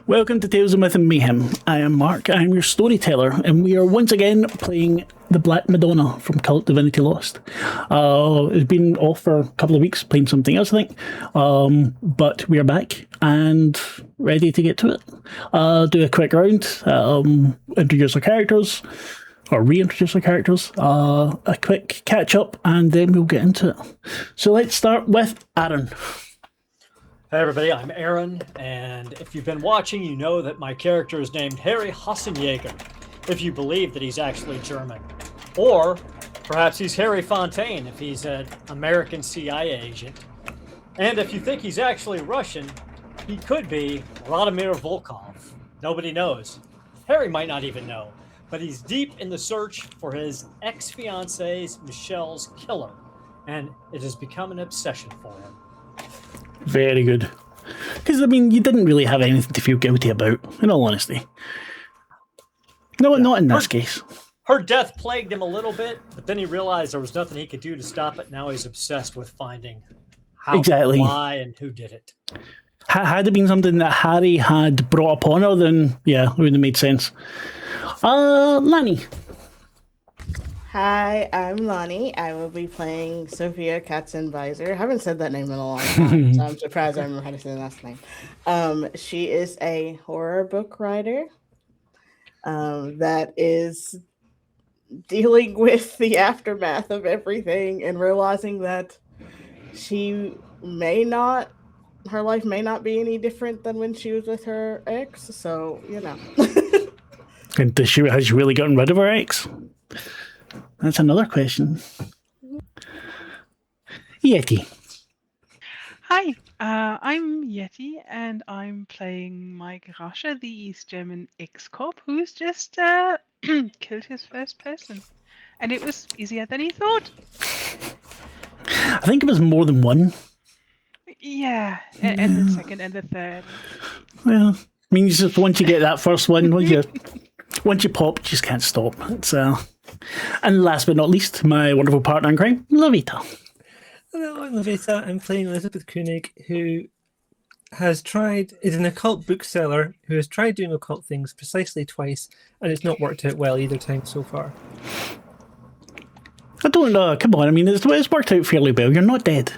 Welcome to Tales of Myth and Mayhem. I am Mark, I am your storyteller, and we are once again playing the Black Madonna from Kult, Divinity Lost. It's been off for a couple of weeks, playing something else, I think. But we are back and ready to get to it. Do a quick round, introduce our characters, or reintroduce our characters, a quick catch up, and then we'll get into it. So let's start with Aaron. Hey everybody, I'm Aaron, and if you've been watching, you know that my character is named Harry Hassenjäger, if you believe that he's actually German. Or perhaps he's Harry Fontaine, if he's an American CIA agent. And if you think he's actually Russian, he could be Vladimir Volkov. Nobody knows. Harry might not even know, but he's deep in the search for his ex-fiancee's Michelle's killer, and it has become an obsession for him. Very good. Because, I mean, you didn't really have anything to feel guilty about, in all honesty. No, not in this case. Her death plagued him a little bit, but then he realized there was nothing he could do to stop it. Now he's obsessed with finding how, why, and who did it. Had it been something that Harry had brought upon her, then, yeah, it would have made sense. Lani. Hi, I'm Lonnie. I will be playing Sophia Katzenweiser. I haven't said that name in a long time, so I'm surprised I remember how to say the last name. She is a horror book writer that is dealing with the aftermath of everything and realizing that her life may not be any different than when she was with her ex, so, you know. And has she really gotten rid of her ex? That's another question. Yeti. Hi, I'm Yeti, and I'm playing Maik Rasche, the East German ex-cop who's just killed his first person. And it was easier than he thought. I think it was more than one. Yeah, and the second and the third. Well, I mean, just once you get that first one, once you pop, you just can't stop. It's And last but not least, my wonderful partner in crime, Lavaita. Hello, I'm Lavaita. I'm playing Elisabeth König, who is an occult bookseller who has tried doing occult things precisely twice, and it's not worked out well either time so far. I don't know. Come on, I mean, it's worked out fairly well. You're not dead.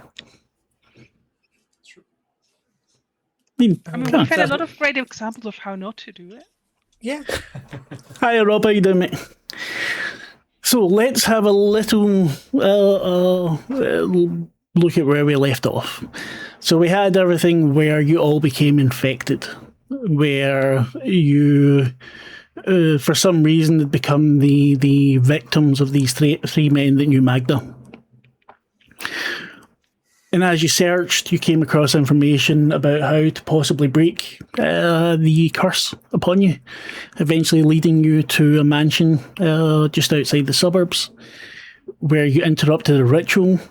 We've had a lot of great examples of how not to do it. Yeah. Hi, Rob. How you doing, mate? So let's have a little look at where we left off. So we had everything where you all became infected, where you, for some reason, had become the victims of these three men that knew Magda. And as you searched, you came across information about how to possibly break the curse upon you, eventually leading you to a mansion just outside the suburbs, where you interrupted a ritual,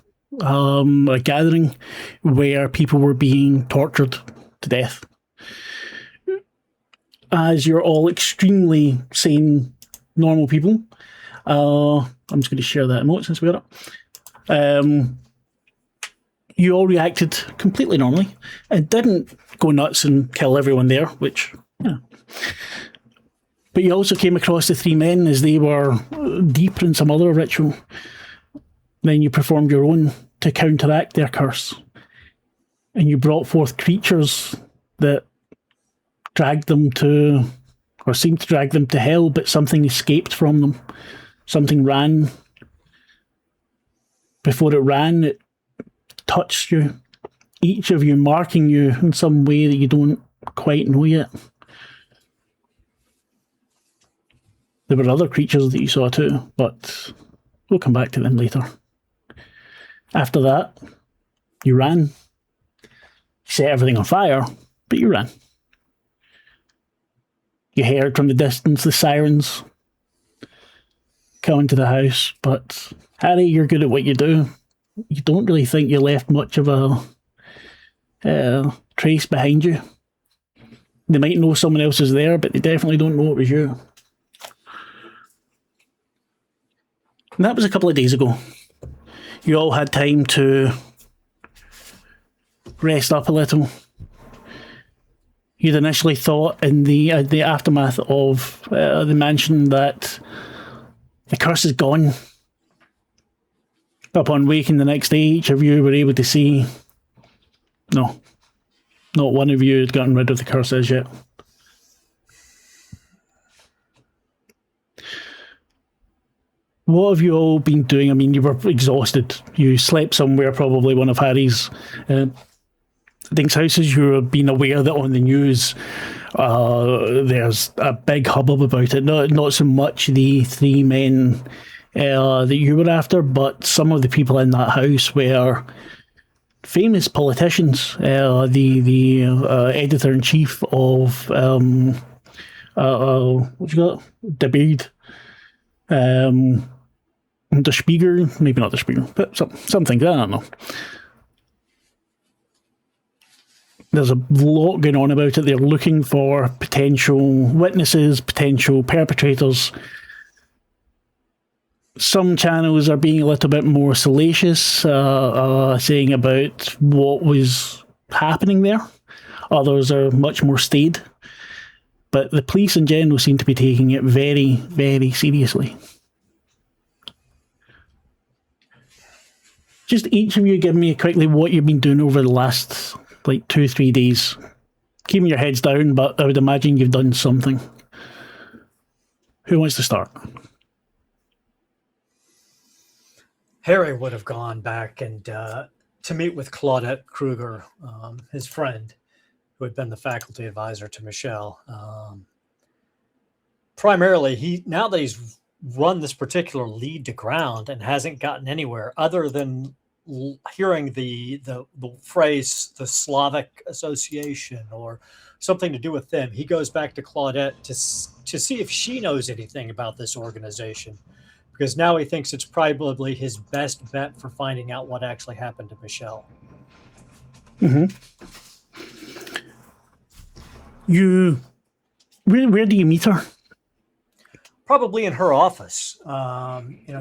a gathering, where people were being tortured to death. As you're all extremely sane, normal people, I'm just going to share that emote since we got it. You all reacted completely normally and didn't go nuts and kill everyone there, which, yeah. But you also came across the three men as they were deeper in some other ritual. Then you performed your own to counteract their curse. And you brought forth creatures that dragged them to, or seemed to drag them to hell, but something escaped from them. Something ran. Before it ran, it touched you, each of you marking you in some way that you don't quite know yet. There were other creatures that you saw too, but we'll come back to them later. After that, you ran. You set everything on fire, but you ran. You heard from the distance the sirens coming to the house, but Harry, you're good at what you do. You don't really think you left much of a trace behind you. They might know someone else is there, but they definitely don't know it was you. And that was a couple of days ago. You all had time to rest up a little. you'd initially thought in the aftermath of the mansion that the curse is gone. Upon waking the next day, each of you were able to see, no, not one of you had gotten rid of the curse as yet. What have you all been doing? I mean, you were exhausted. You slept somewhere, probably one of Harry's things houses. You've been aware that on the news there's a big hubbub about it. Not so much the three men that you were after, but some of the people in that house were famous politicians. The editor-in-chief of what you got? The Beard. The Spiegel, maybe not the Spiegel, but something, I don't know. There's a lot going on about it. They're looking for potential witnesses, potential perpetrators. Some channels are being a little bit more salacious, saying about what was happening there. Others are much more staid. But the police in general seem to be taking it very, very seriously. Just each of you give me quickly what you've been doing over the last 2-3 days. Keeping your heads down, but I would imagine you've done something. Who wants to start? Harry would have gone back and to meet with Claudette Kruger, his friend, who had been the faculty advisor to Michelle. Primarily, now that he's run this particular lead to ground and hasn't gotten anywhere other than hearing the phrase, the Slavic Association, or something to do with them, he goes back to Claudette to see if she knows anything about this organization, because now he thinks it's probably his best bet for finding out what actually happened to Michelle. Mm-hmm. Where do you meet her? Probably in her office.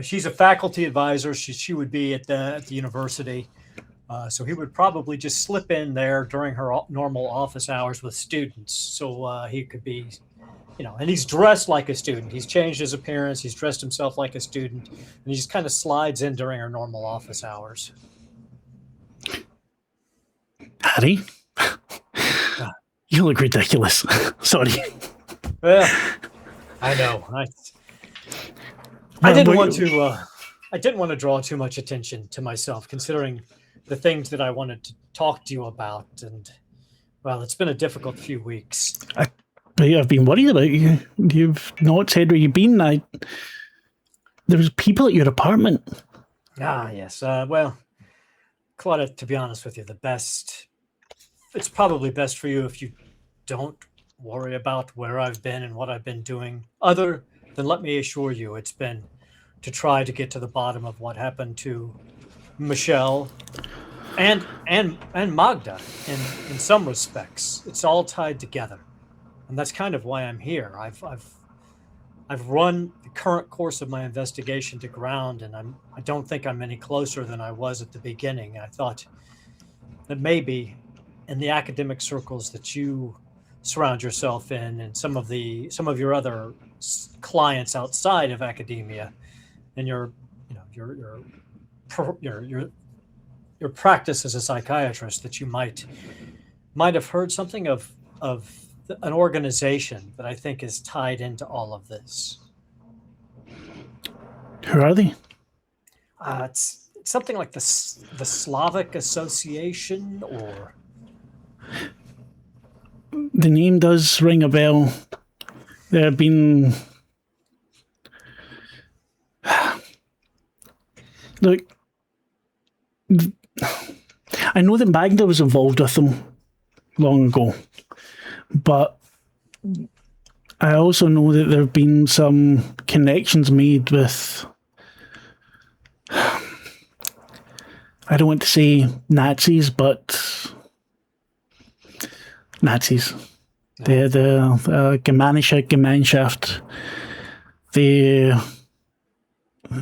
She's a faculty advisor. She would be at the university. So he would probably just slip in there during her normal office hours with students. So he could be, and he's dressed like a student. He's changed his appearance. He's dressed himself like a student. And he just kind of slides in during her normal office hours. Harry? You look ridiculous. Sorry. Well, I know. I didn't want to draw too much attention to myself, considering the things that I wanted to talk to you about. And, well, it's been a difficult few weeks. I've been worried about you. You've not said where you've been. There was people at your apartment. Ah, yes. Well, Claudia, to be honest with you, it's probably best for you if you don't worry about where I've been and what I've been doing, other than let me assure you it's been to try to get to the bottom of what happened to Michelle and Magda in some respects. It's all tied together. And that's kind of why I'm here. I've run the current course of my investigation to ground, and I don't think I'm any closer than I was at the beginning. I thought that maybe in the academic circles that you surround yourself in, and some of your other clients outside of academia, and your practice as a psychiatrist, that you might have heard something of an organization that I think is tied into all of this. Who are they? It's something like the Slavic Association, or the name does ring a bell. There have been... Look, I know that Magda was involved with them long ago, but I also know that there have been some connections made with... I don't want to say Nazis, but... Nazis. The Germanische Gemeinschaft. They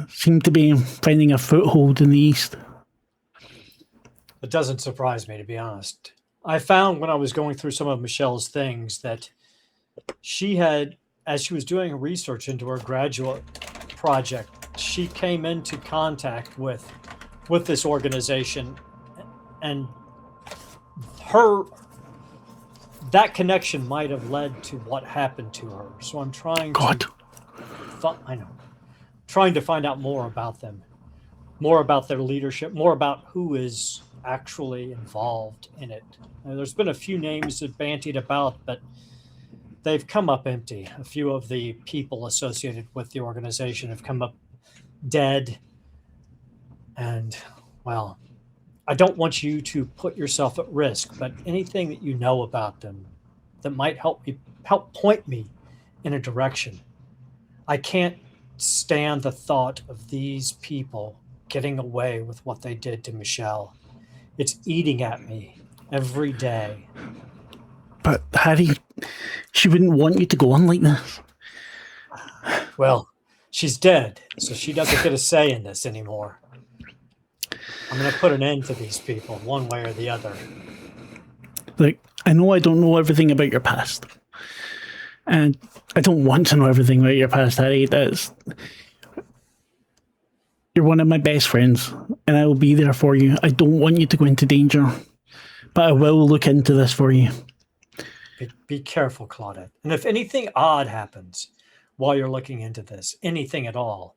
seem to be finding a foothold in the East. It doesn't surprise me, to be honest. I found when I was going through some of Michelle's things that she had, as she was doing research into her graduate project, she came into contact with this organization, and that connection might have led to what happened to her. So I'm trying God. trying to find out more about them, more about their leadership, more about who is actually involved in it. Now, there's been a few names that bantied about, but they've come up empty. A few of the people associated with the organization have come up dead. And, well, I don't want you to put yourself at risk, but anything that you know about them that might help point me in a direction. I can't stand the thought of these people getting away with what they did to Michelle. It's eating at me every day. But Harry, she wouldn't want you to go on like this. Well, she's dead, so she doesn't get a say in this anymore. I'm going to put an end to these people, one way or the other. Look, I know I don't know everything about your past. And I don't want to know everything about your past, Harry. You're one of my best friends, and I will be there for you. I don't want you to go into danger, but I will look into this for you. Be careful, Claudette. And if anything odd happens while you're looking into this, anything at all,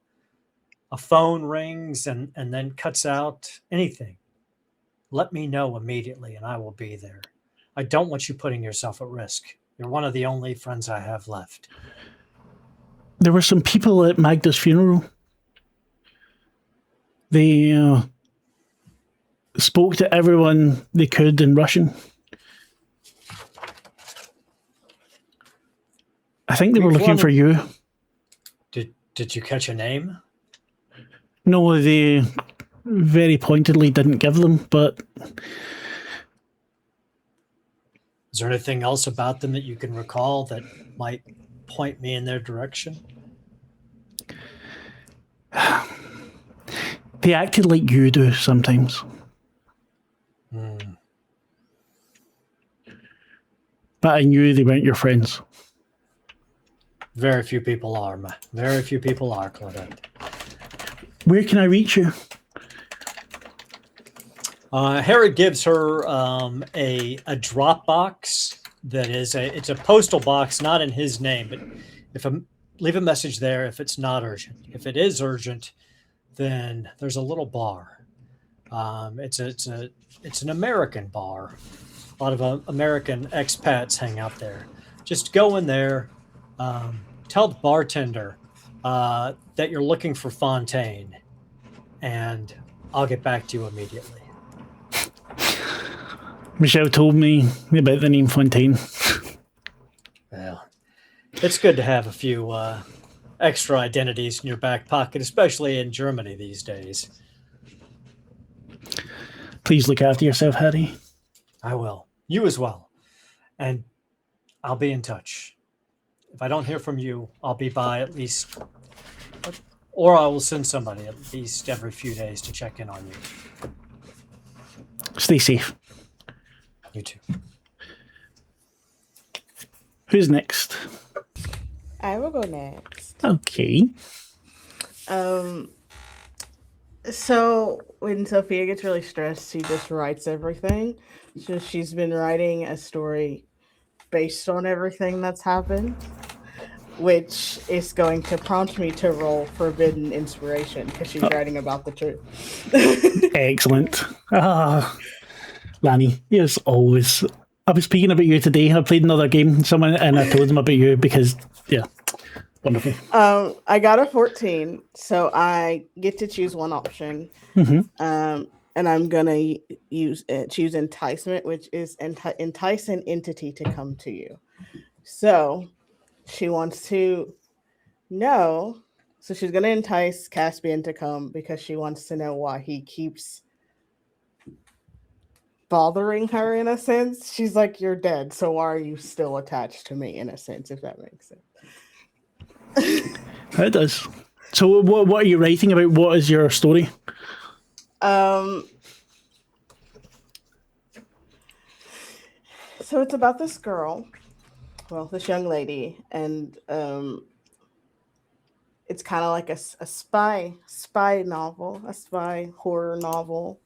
a phone rings and then cuts out, anything, let me know immediately and I will be there. I don't want you putting yourself at risk. You're one of the only friends I have left. There were some people at Magda's funeral. They spoke to everyone they could in Russian. I think they were looking for you. Did you catch a name? No, they very pointedly didn't give them, but... Is there anything else about them that you can recall that might point me in their direction? They acted like you do sometimes. But I knew they weren't your friends. Very few people are, very few people are, Claudette. Where can I reach you? Harry gives her a drop box that is it's a postal box, not in his name, but leave a message there if it's not urgent. If it is urgent, then there's a little bar. It's an American bar. A lot of American expats hang out there. Just go in there, tell the bartender that you're looking for Fontaine, and I'll get back to you immediately. Michelle told me about the name Fontaine. Well, it's good to have a few extra identities in your back pocket, especially in Germany these days. Please look after yourself, Harry. I will. You as well. And I'll be in touch. If I don't hear from you, I'll be by at least, or I will send somebody at least every few days to check in on you. Stay safe. You too. Who's next? I will go next. Okay. So when Sophia gets really stressed, she just writes everything. So she's been writing a story based on everything that's happened, which is going to prompt me to roll Forbidden Inspiration because she's writing about the truth. Excellent. Lanny, yes, always. I was speaking about you today. I played another game, and I told them about you because, yeah, wonderful. I got a 14, so I get to choose one option. Mm-hmm. And I'm gonna choose enticement, which is entice an entity to come to you. So she wants to know. So she's gonna entice Caspian to come because she wants to know why he keeps bothering her. In a sense, she's like, "You're dead, so why are you still attached to me?" In a sense, if that makes sense. It does. So, what are you writing about? What is your story? So it's about this girl, well, this young lady, and it's kind of like a spy novel, a spy horror novel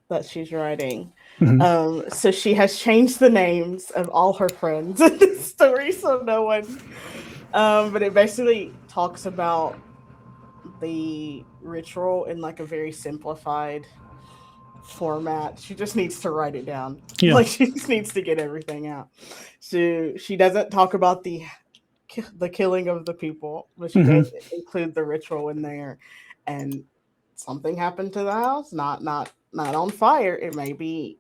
that she's writing. So she has changed the names of all her friends in this story, so no one. But it basically talks about the ritual in like a very simplified format. She just needs to write it down. Yeah. Like she just needs to get everything out. So she doesn't talk about the killing of the people, but she does include the ritual in there. And something happened to the house, not on fire. It may be,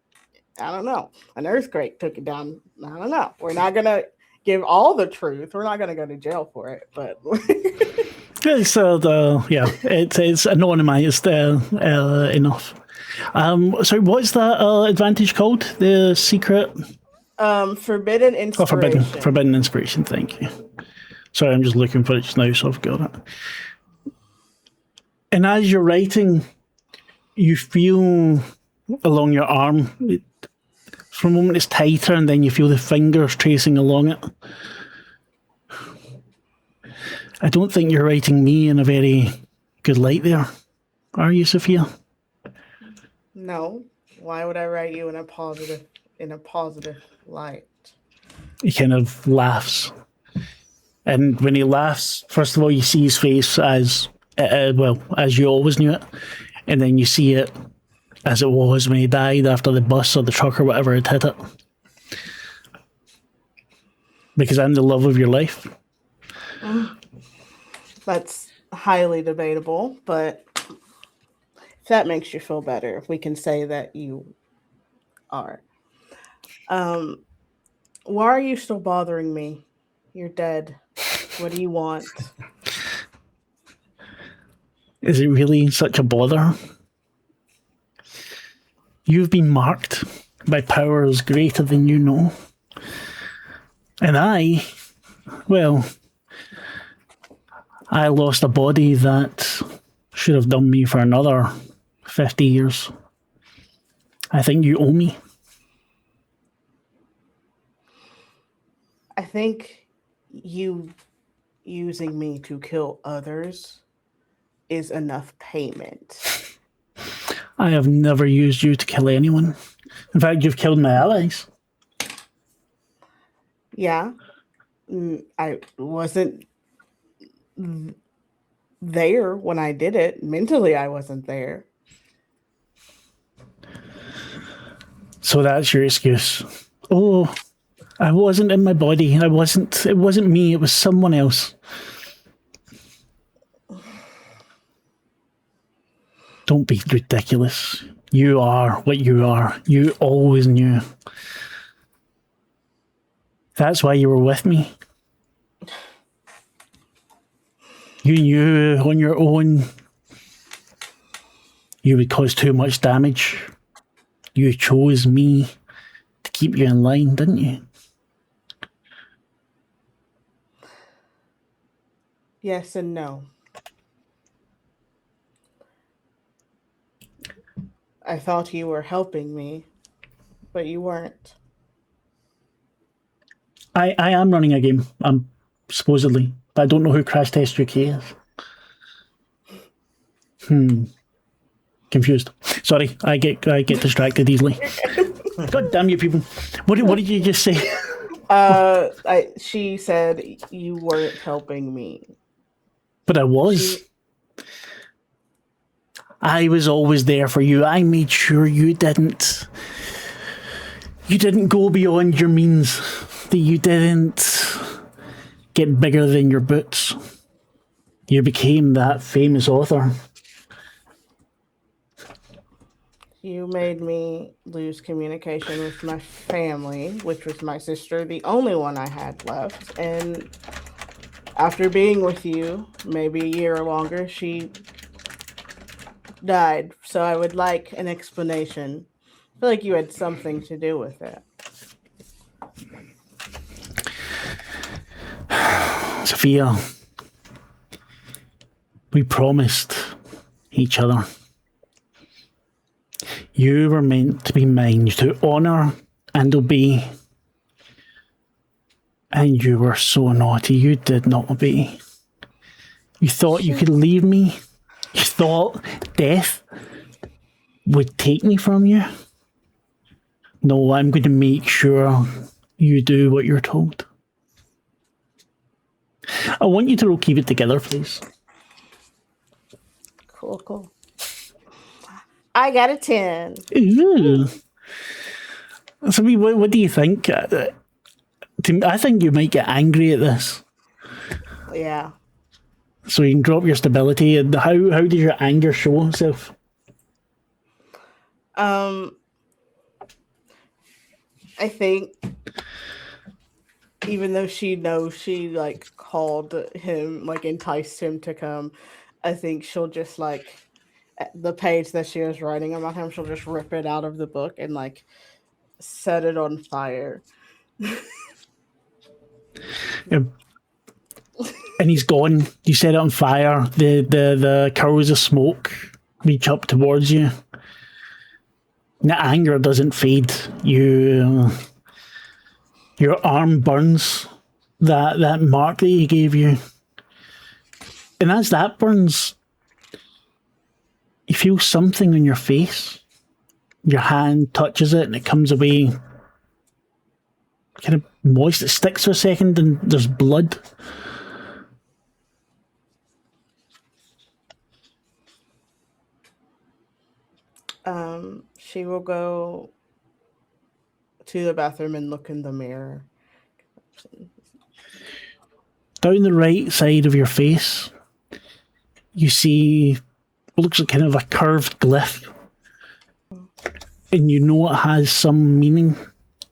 I don't know, an earthquake took it down. I don't know. We're not gonna give all the truth. We're not gonna go to jail for it, but It's it's anonymized enough. So what's that advantage called? The secret? forbidden inspiration. Forbidden inspiration. Thank you. Sorry, I'm just looking for it just now, so I've got it. And as you're writing, you feel along your arm. For a moment, it's tighter, and then you feel the fingers tracing along it. I don't think you're writing me in a very good light there, are you, Sophia? No. Why would I write you in a positive light? He kind of laughs. And when he laughs, first of all, you see his face as you always knew it. And then you see it as it was when he died after the bus or the truck or whatever had hit it. Because I'm the love of your life. That's highly debatable, but if that makes you feel better, if we can say that you are. Why are you still bothering me? You're dead. What do you want? Is it really such a bother? You've been marked by powers greater than you know. And I lost a body that should have done me for another 50 years. I think you owe me. I think you using me to kill others is enough payment. I have never used you to kill anyone. In fact, you've killed my allies. Yeah. I wasn't there when I did it. Mentally, I wasn't there. So that's your excuse. Oh, I wasn't in my body. It wasn't me. It was someone else. Don't be ridiculous. You are what you are. You always knew. That's why you were with me. You knew on your own you would cause too much damage. You chose me to keep you in line, didn't you? Yes and no. I thought you were helping me, but you weren't. I am running a game, supposedly, but I don't know who Crash Test UK is. Confused. Sorry, I get distracted easily. God damn you people. What did you just say? She said you weren't helping me. But I was. I was always there for you. I made sure you didn't go beyond your means. That you didn't get bigger than your boots. You became that famous author. You made me lose communication with my family, which was my sister, the only one I had left. And after being with you, maybe a year or longer, she died. So I would like an explanation. I feel like you had something to do with it. Sophia, we promised each other. You were meant to be mine, to honour and obey And you were so naughty. You did not obey. You thought you could leave me. You thought death would take me from you. No, I'm going to make sure you do what you're told. I want you to all keep it together, please. Cool. I got a 10. Ooh. So, what do you think? I think you might get angry at this. Yeah. So you can drop your stability. And how does your anger show itself? I think even though she knows she like called him, like enticed him to come, I think she'll just like the page that she was writing about him, she'll just rip it out of the book and like set it on fire. Yeah. And he's gone. You set it on fire. The curls of smoke reach up towards you. The anger doesn't fade. Your arm burns. That mark that he gave you. And as that burns, you feel something on your face. Your hand touches it and it comes away kind of moist. It sticks for a second and there's blood. She will go to the bathroom and look in the mirror. Down the right side of your face, you see what looks like kind of a curved glyph. And you know it has some meaning.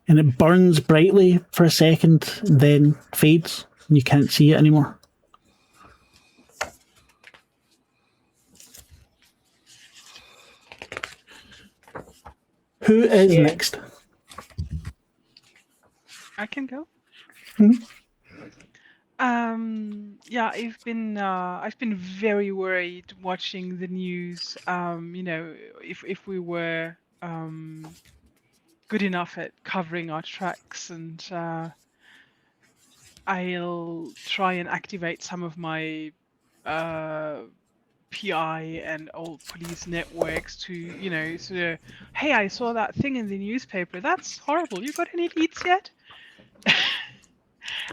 And it burns brightly for a second and then fades. And you can't see it anymore. Who is next? I can go. Hmm? Yeah, I've been very worried watching the news. You know, if we were good enough at covering our tracks, and I'll try and activate some of my PI and old police networks to, you know, sort of, hey, I saw that thing in the newspaper. That's horrible. You got any leads yet?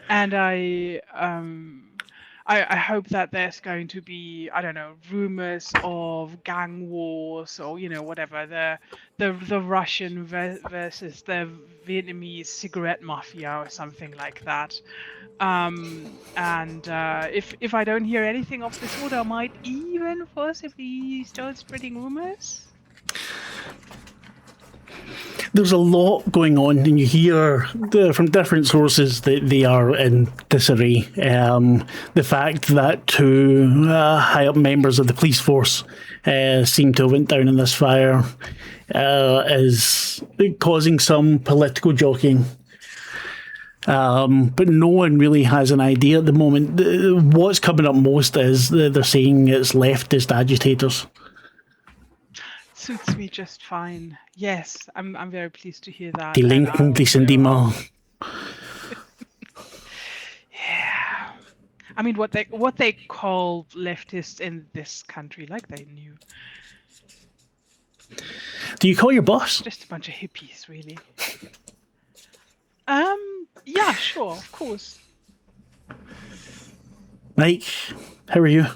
And I hope that there's going to be, I don't know, rumors of gang wars or, you know, whatever, the Russian versus the Vietnamese cigarette mafia or something like that. And if I don't hear anything of the sort, I might even possibly start spreading rumors. There's a lot going on, and you hear from different sources that they are in disarray. The fact that two high-up members of the police force seem to have went down in this fire is causing some political jockeying. But no one really has an idea at the moment. What's coming up most is they're saying it's leftist agitators. Suits me just fine. Yes, I'm very pleased to hear that. Delinquent mal. Yeah. I mean, what they call leftists in this country, like they knew. Do you call your boss? Just a bunch of hippies, really. Yeah, sure, of course. Maik, how are you?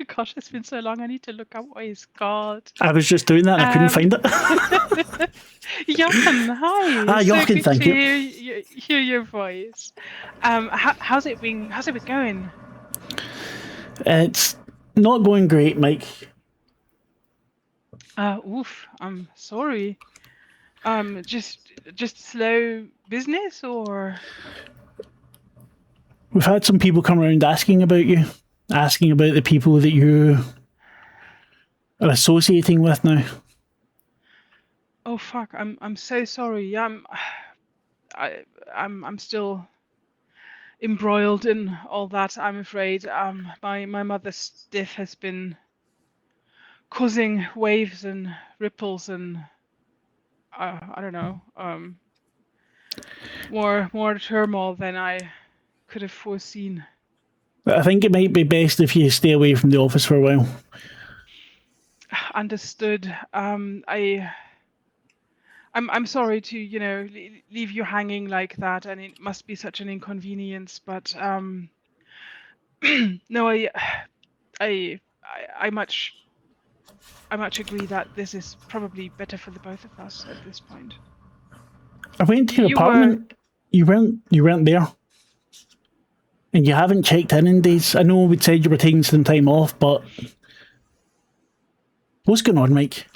Gosh, it's been so long. I need to look up what he's called. I was just doing that and I couldn't find it. Jochen, hi. Ah, Jochen, good thank to you. Hear your voice. How's it been? How's it been going? It's not going great, Mike. Oof. I'm sorry. Just slow business, or? We've had some people come around asking about you, asking about the people that you are associating with now. Oh fuck! I'm so sorry. Yeah, I'm still embroiled in all that, I'm afraid. My mother's death has been causing waves and ripples, and I don't know, more turmoil than I could have foreseen. I think it might be best if you stay away from the office for a while. Understood. I'm sorry to, leave you hanging like that, and it must be such an inconvenience. But no, I, I much agree that this is probably better for the both of us at this point. I went to your You apartment. You weren't there, and you haven't checked in days. I know we'd said you were taking some time off, but what's going on, Mike?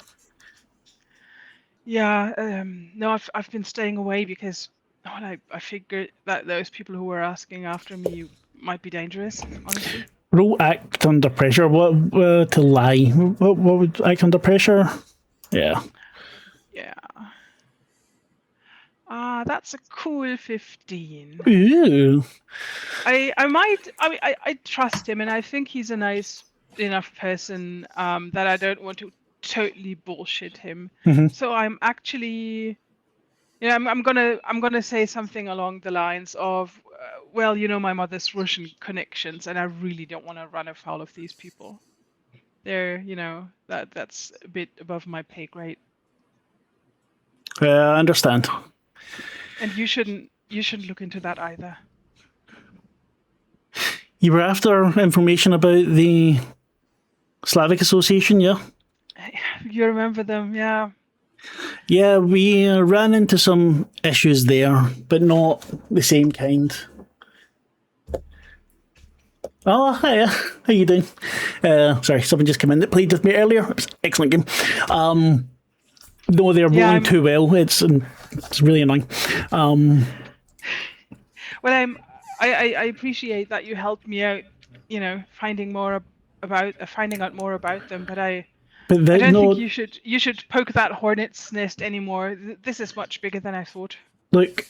Yeah, no, I've been staying away because I figured that those people who were asking after me might be dangerous, honestly. Roll act under pressure. What to lie? What would act under pressure? Yeah. Yeah. That's a cool 15. Ooh. I trust him, and I think he's a nice enough person that I don't want to totally bullshit him. So I'm actually, I'm gonna say something along the lines of, well, my mother's Russian connections, and I really don't want to run afoul of these people. They're, that's a bit above my pay grade. I understand. And you shouldn't look into that either. You were after information about the Slavic Association, yeah? You remember them, yeah. Yeah, we ran into some issues there, but not the same kind. Oh, hiya. How you doing? Sorry, someone just came in that played with me earlier. It was an excellent game. No, they're rolling too well. It's really annoying. Well, I appreciate that you helped me out. Finding out more about them. But I don't think you should poke that hornet's nest anymore. This is much bigger than I thought. Look,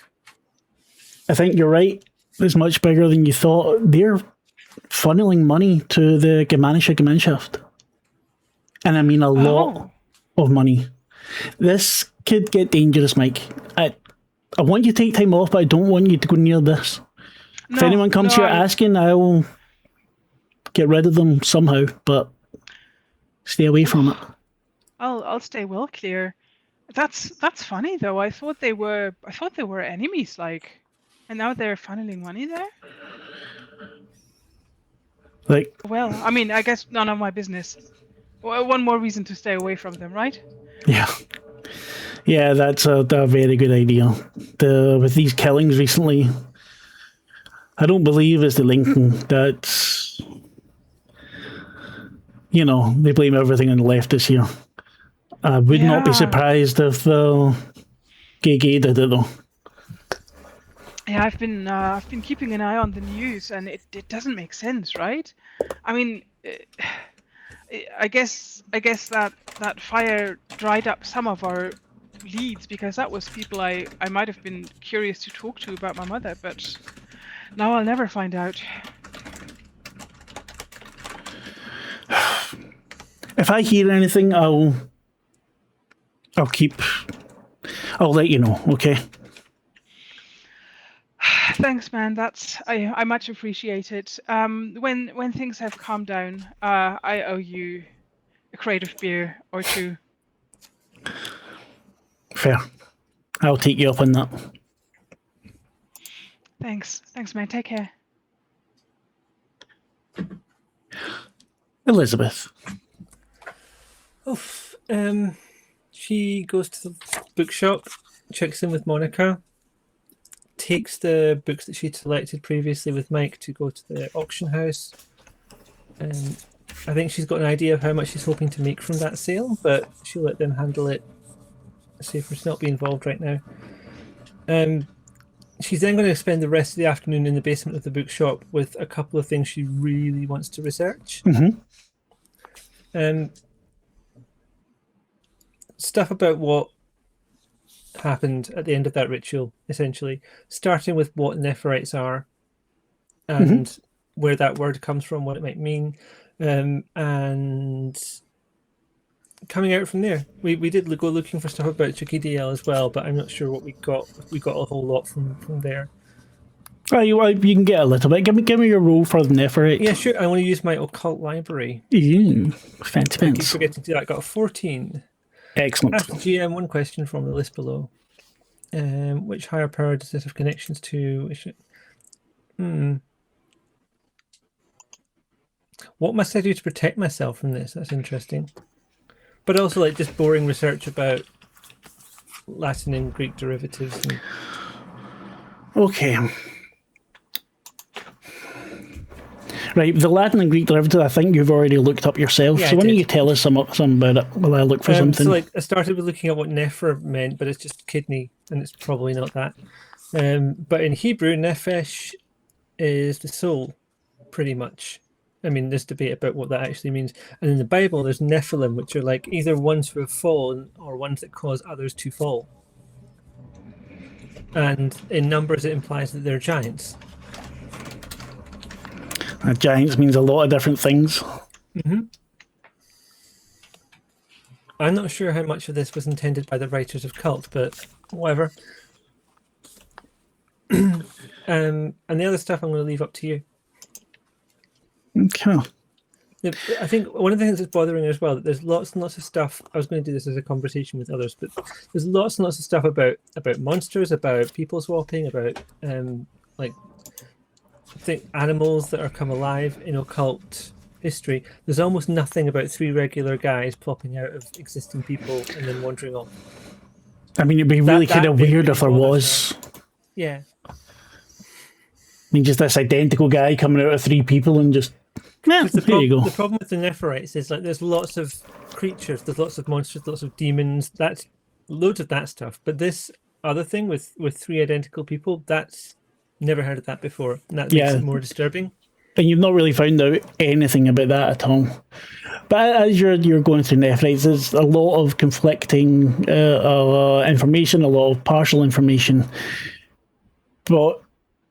I think you're right. It's much bigger than you thought. They're funneling money to the Germanische Gemeinschaft, and I mean a lot of money. This could get dangerous, Mike. I want you to take time off, but I don't want you to go near this. If anyone comes here asking, I'll get rid of them somehow, but stay away from it. I'll stay well clear. That's funny though. I thought they were enemies, like, and now they're funneling money there. Well, I mean, I guess none of my business. Well, one more reason to stay away from them, right? Yeah, that's a very good idea. With these killings recently, I don't believe it's the Lincoln that's, they blame everything on the left this year. I would not be surprised if Gay did it though. Yeah, I've been keeping an eye on the news, and it doesn't make sense, right? I mean, I guess that fire dried up some of our leads, because that was people I might have been curious to talk to about my mother, but now I'll never find out. If I hear anything, I'll let you know, okay? Thanks, man. I much appreciate it. When things have calmed down, I owe you a crate of beer or two. Fair. I'll take you up on that. Thanks, man. Take care. Elisabeth. She goes to the bookshop, checks in with Monica, takes the books that she'd selected previously with Maik to go to the auction house. I think she's got an idea of how much she's hoping to make from that sale, but she'll let them handle it, safe for to not be involved right now. She's then going to spend the rest of the afternoon in the basement of the bookshop with a couple of things she really wants to research. Stuff about what happened at the end of that ritual, essentially, starting with what Nephirites are and where that word comes from, what it might mean, and coming out from there. We did go looking for stuff about Chikidl as well, but I'm not sure what we got. We got a whole lot from there. Oh, you can get a little bit. Give me your roll for the Nephirite. Yeah, sure. I want to use my occult library. Ooh, fancy I keep pants. forgetting to do that. I got a 14. Excellent. Ask the GM one question from the list below. Which higher power does this have connections to? What must I do to protect myself from this? That's interesting. But also, like, just boring research about Latin and Greek derivatives. Okay. Right, the Latin and Greek derivative, I think you've already looked up yourself. Yeah, so I why don't did. you tell us something about it while I look for something? So, like, I started with looking at what nepher meant, but it's just kidney, and it's probably not that. But in Hebrew, nephesh is the soul, pretty much. I mean, there's debate about what that actually means. And in the Bible, there's Nephilim, which are like either ones who have fallen or ones that cause others to fall. And in numbers, it implies that they're giants. Giants means a lot of different things. I'm not sure how much of this was intended by the writers of Kult, but whatever. And the other stuff I'm going to leave up to you. Okay. I think one of the things that's bothering as well, that there's lots and lots of stuff. I was going to do this as a conversation with others, but there's lots and lots of stuff about monsters, about people swapping, about like I think animals that are come alive in occult history. There's almost nothing about 3 regular guys plopping out of existing people and then wandering off. I mean, it'd be really kind of weird really if there was. Yeah. I mean, just this identical guy coming out of 3 people and just, yeah, there you go. The problem with the Nephirites is like there's lots of creatures, there's lots of monsters, lots of demons. That's loads of that stuff. But this other thing with 3 identical people, that's never heard of that before. And that makes it more disturbing. And you've not really found out anything about that at all. But as you're going through Nephirites, there's a lot of conflicting information, a lot of partial information. But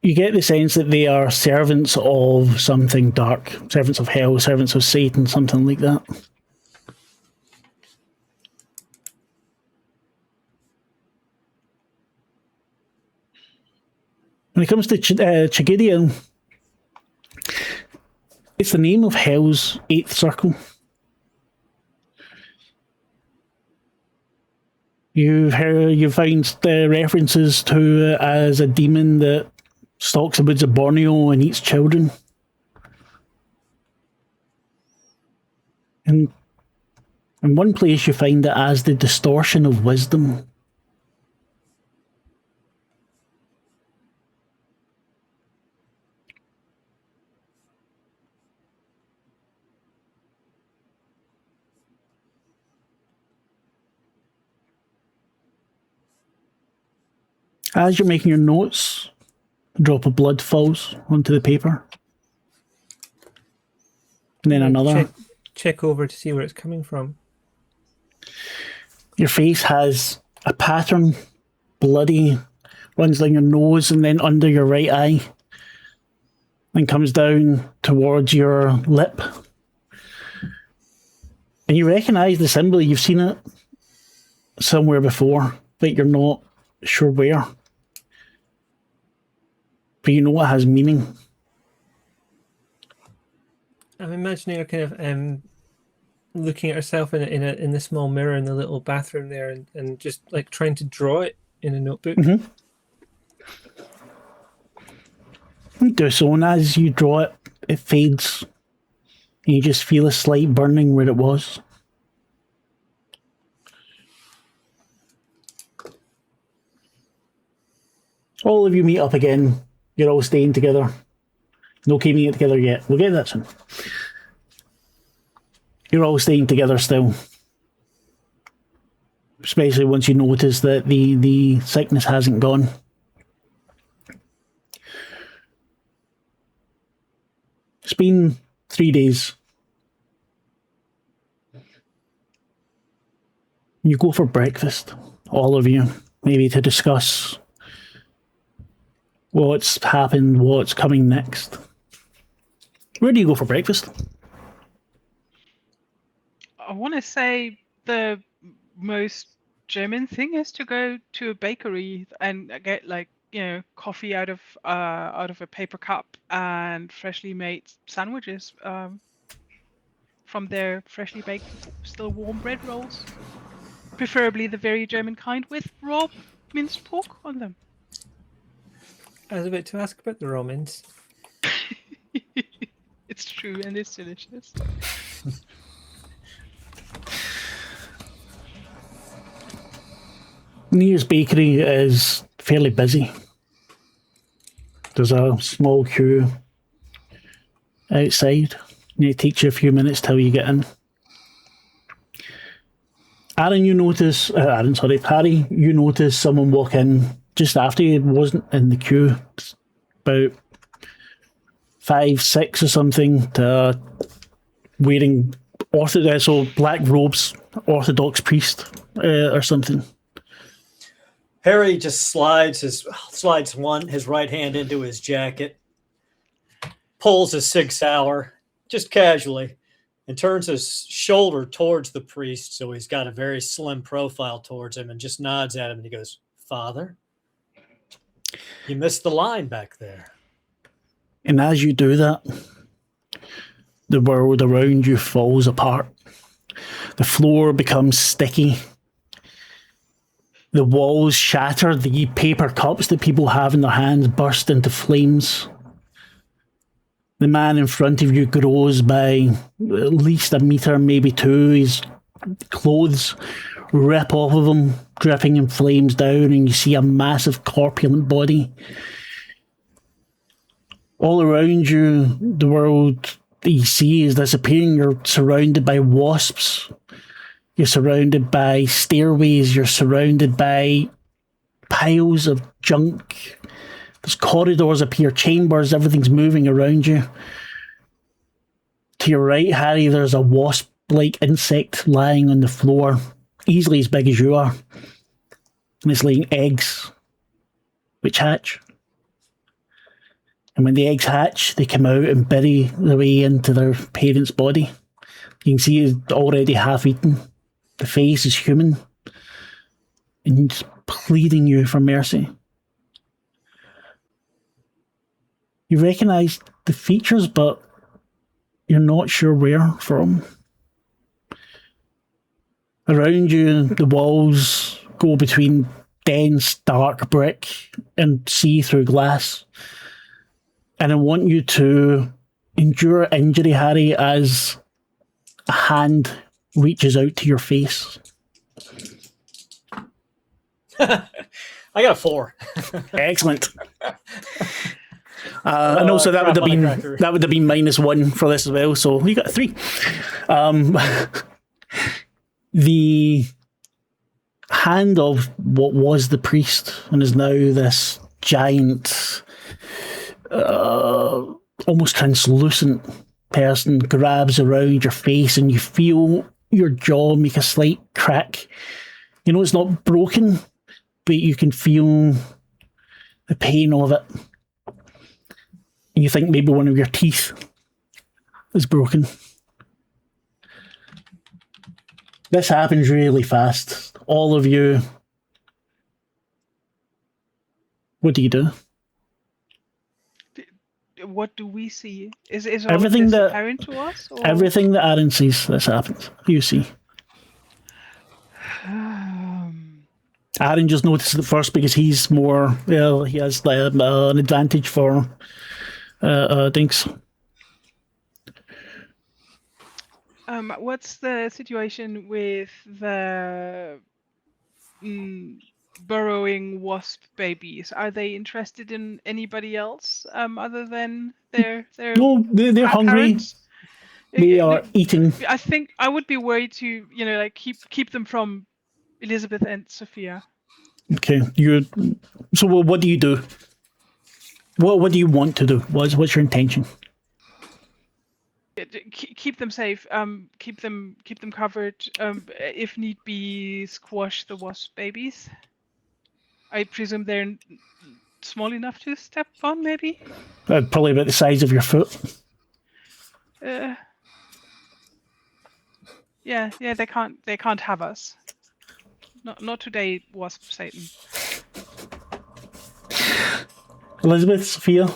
you get the sense that they are servants of something dark, servants of hell, servants of Satan, something like that. When it comes to Chigidian, it's the name of Hell's 8th circle. You've found references to it as a demon that stalks the woods of Borneo and eats children. And in one place you find it as the distortion of wisdom. As you're making your notes, a drop of blood falls onto the paper. And then another. Check over to see where it's coming from. Your face has a pattern, bloody, runs down your nose and then under your right eye. And comes down towards your lip. And you recognise the symbol, you've seen it somewhere before, but you're not sure where. But you know it has meaning. I'm imagining her kind of looking at herself in the small mirror in the little bathroom there, and just like trying to draw it in a notebook. Mm-hmm. You do so, and as you draw it, it fades. And you just feel a slight burning where it was. All of you meet up again. You're all staying together. No keeping it together yet. We'll get that soon. You're all staying together still. Especially once you notice that the sickness hasn't gone. It's been 3 days. You go for breakfast, all of you, maybe to discuss what's happened, what's coming next. Where do you go for breakfast? I want to say the most German thing is to go to a bakery and get like coffee out of a paper cup and freshly made sandwiches from their freshly baked, still warm bread rolls, preferably the very German kind with raw minced pork on them. I was about to ask about the Romans. It's true, and it's delicious. Nearest bakery is fairly busy. There's a small queue outside. It takes you a few minutes till you get in. Harry, you notice someone walk in just after you. Wasn't in the queue. About 5, 6 or something, wearing Orthodox, so black robes, Orthodox priest or something. Harry just slides his right hand into his jacket, pulls a Sig Sauer just casually, and turns his shoulder towards the priest, so he's got a very slim profile towards him, and just nods at him, and he goes, "Father, you missed the line back there." And as you do that, the world around you falls apart. The floor becomes sticky. The walls shatter. The paper cups that people have in their hands burst into flames. The man in front of you grows by at least a meter, maybe 2. His clothes rip off of him, dripping in flames down, and you see a massive corpulent body. All around you, the world that you see is disappearing. You're surrounded by wasps. You're surrounded by stairways. You're surrounded by piles of junk. There's corridors appear, chambers, everything's moving around you. To your right, Harry, there's a wasp-like insect lying on the floor, easily as big as you are. And it's laying eggs, which hatch. And when the eggs hatch, they come out and bury their way into their parent's body. You can see it's already half-eaten. The face is human. And it's pleading you for mercy. You recognise the features, but you're not sure where from. Around you, the walls go between dense, dark brick and see-through glass. And I want you to endure injury, Harry, as a hand reaches out to your face. I got a 4. Excellent. And also that would have been -1 for this as well. So you got a 3. The hand of what was the priest and is now this giant, almost translucent person grabs around your face, and you feel your jaw make a slight crack. You know it's not broken, but you can feel the pain of it. And you think maybe one of your teeth is broken. This happens really fast. All of you. What do you do? What do we see? Is all Everything of this that- apparent to us? Or? Everything that Aaron sees, this happens. You see. Aaron just noticed it first because he's more, well, he has an advantage for Dinks. What's the situation with the burrowing wasp babies? Are they interested in anybody else other than their No, they're hungry. parents? They are eating. I think I would be worried to like keep them from Elisabeth and Sophia. Okay, so what do you do? What do you want to do? What's your intention? Keep them safe. Keep them covered. If need be, squash the wasp babies. I presume they're small enough to step on, maybe. Probably about the size of your foot. Yeah, they can't have us. Not today, Wasp Satan. Elizabeth, Sophia.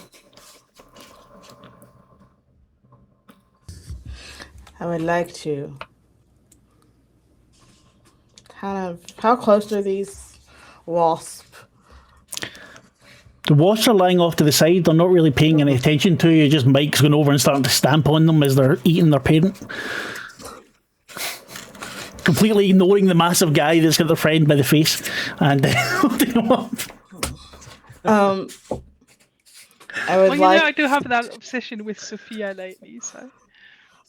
I would like to how close are these wasps? The wasps are lying off to the side. They're not really paying any attention to you. Just Mike's going over and starting to stamp on them as they're eating their parent. Completely ignoring the massive guy that's got their friend by the face and holding him up. I would like. I do have that obsession with Sophia lately, so.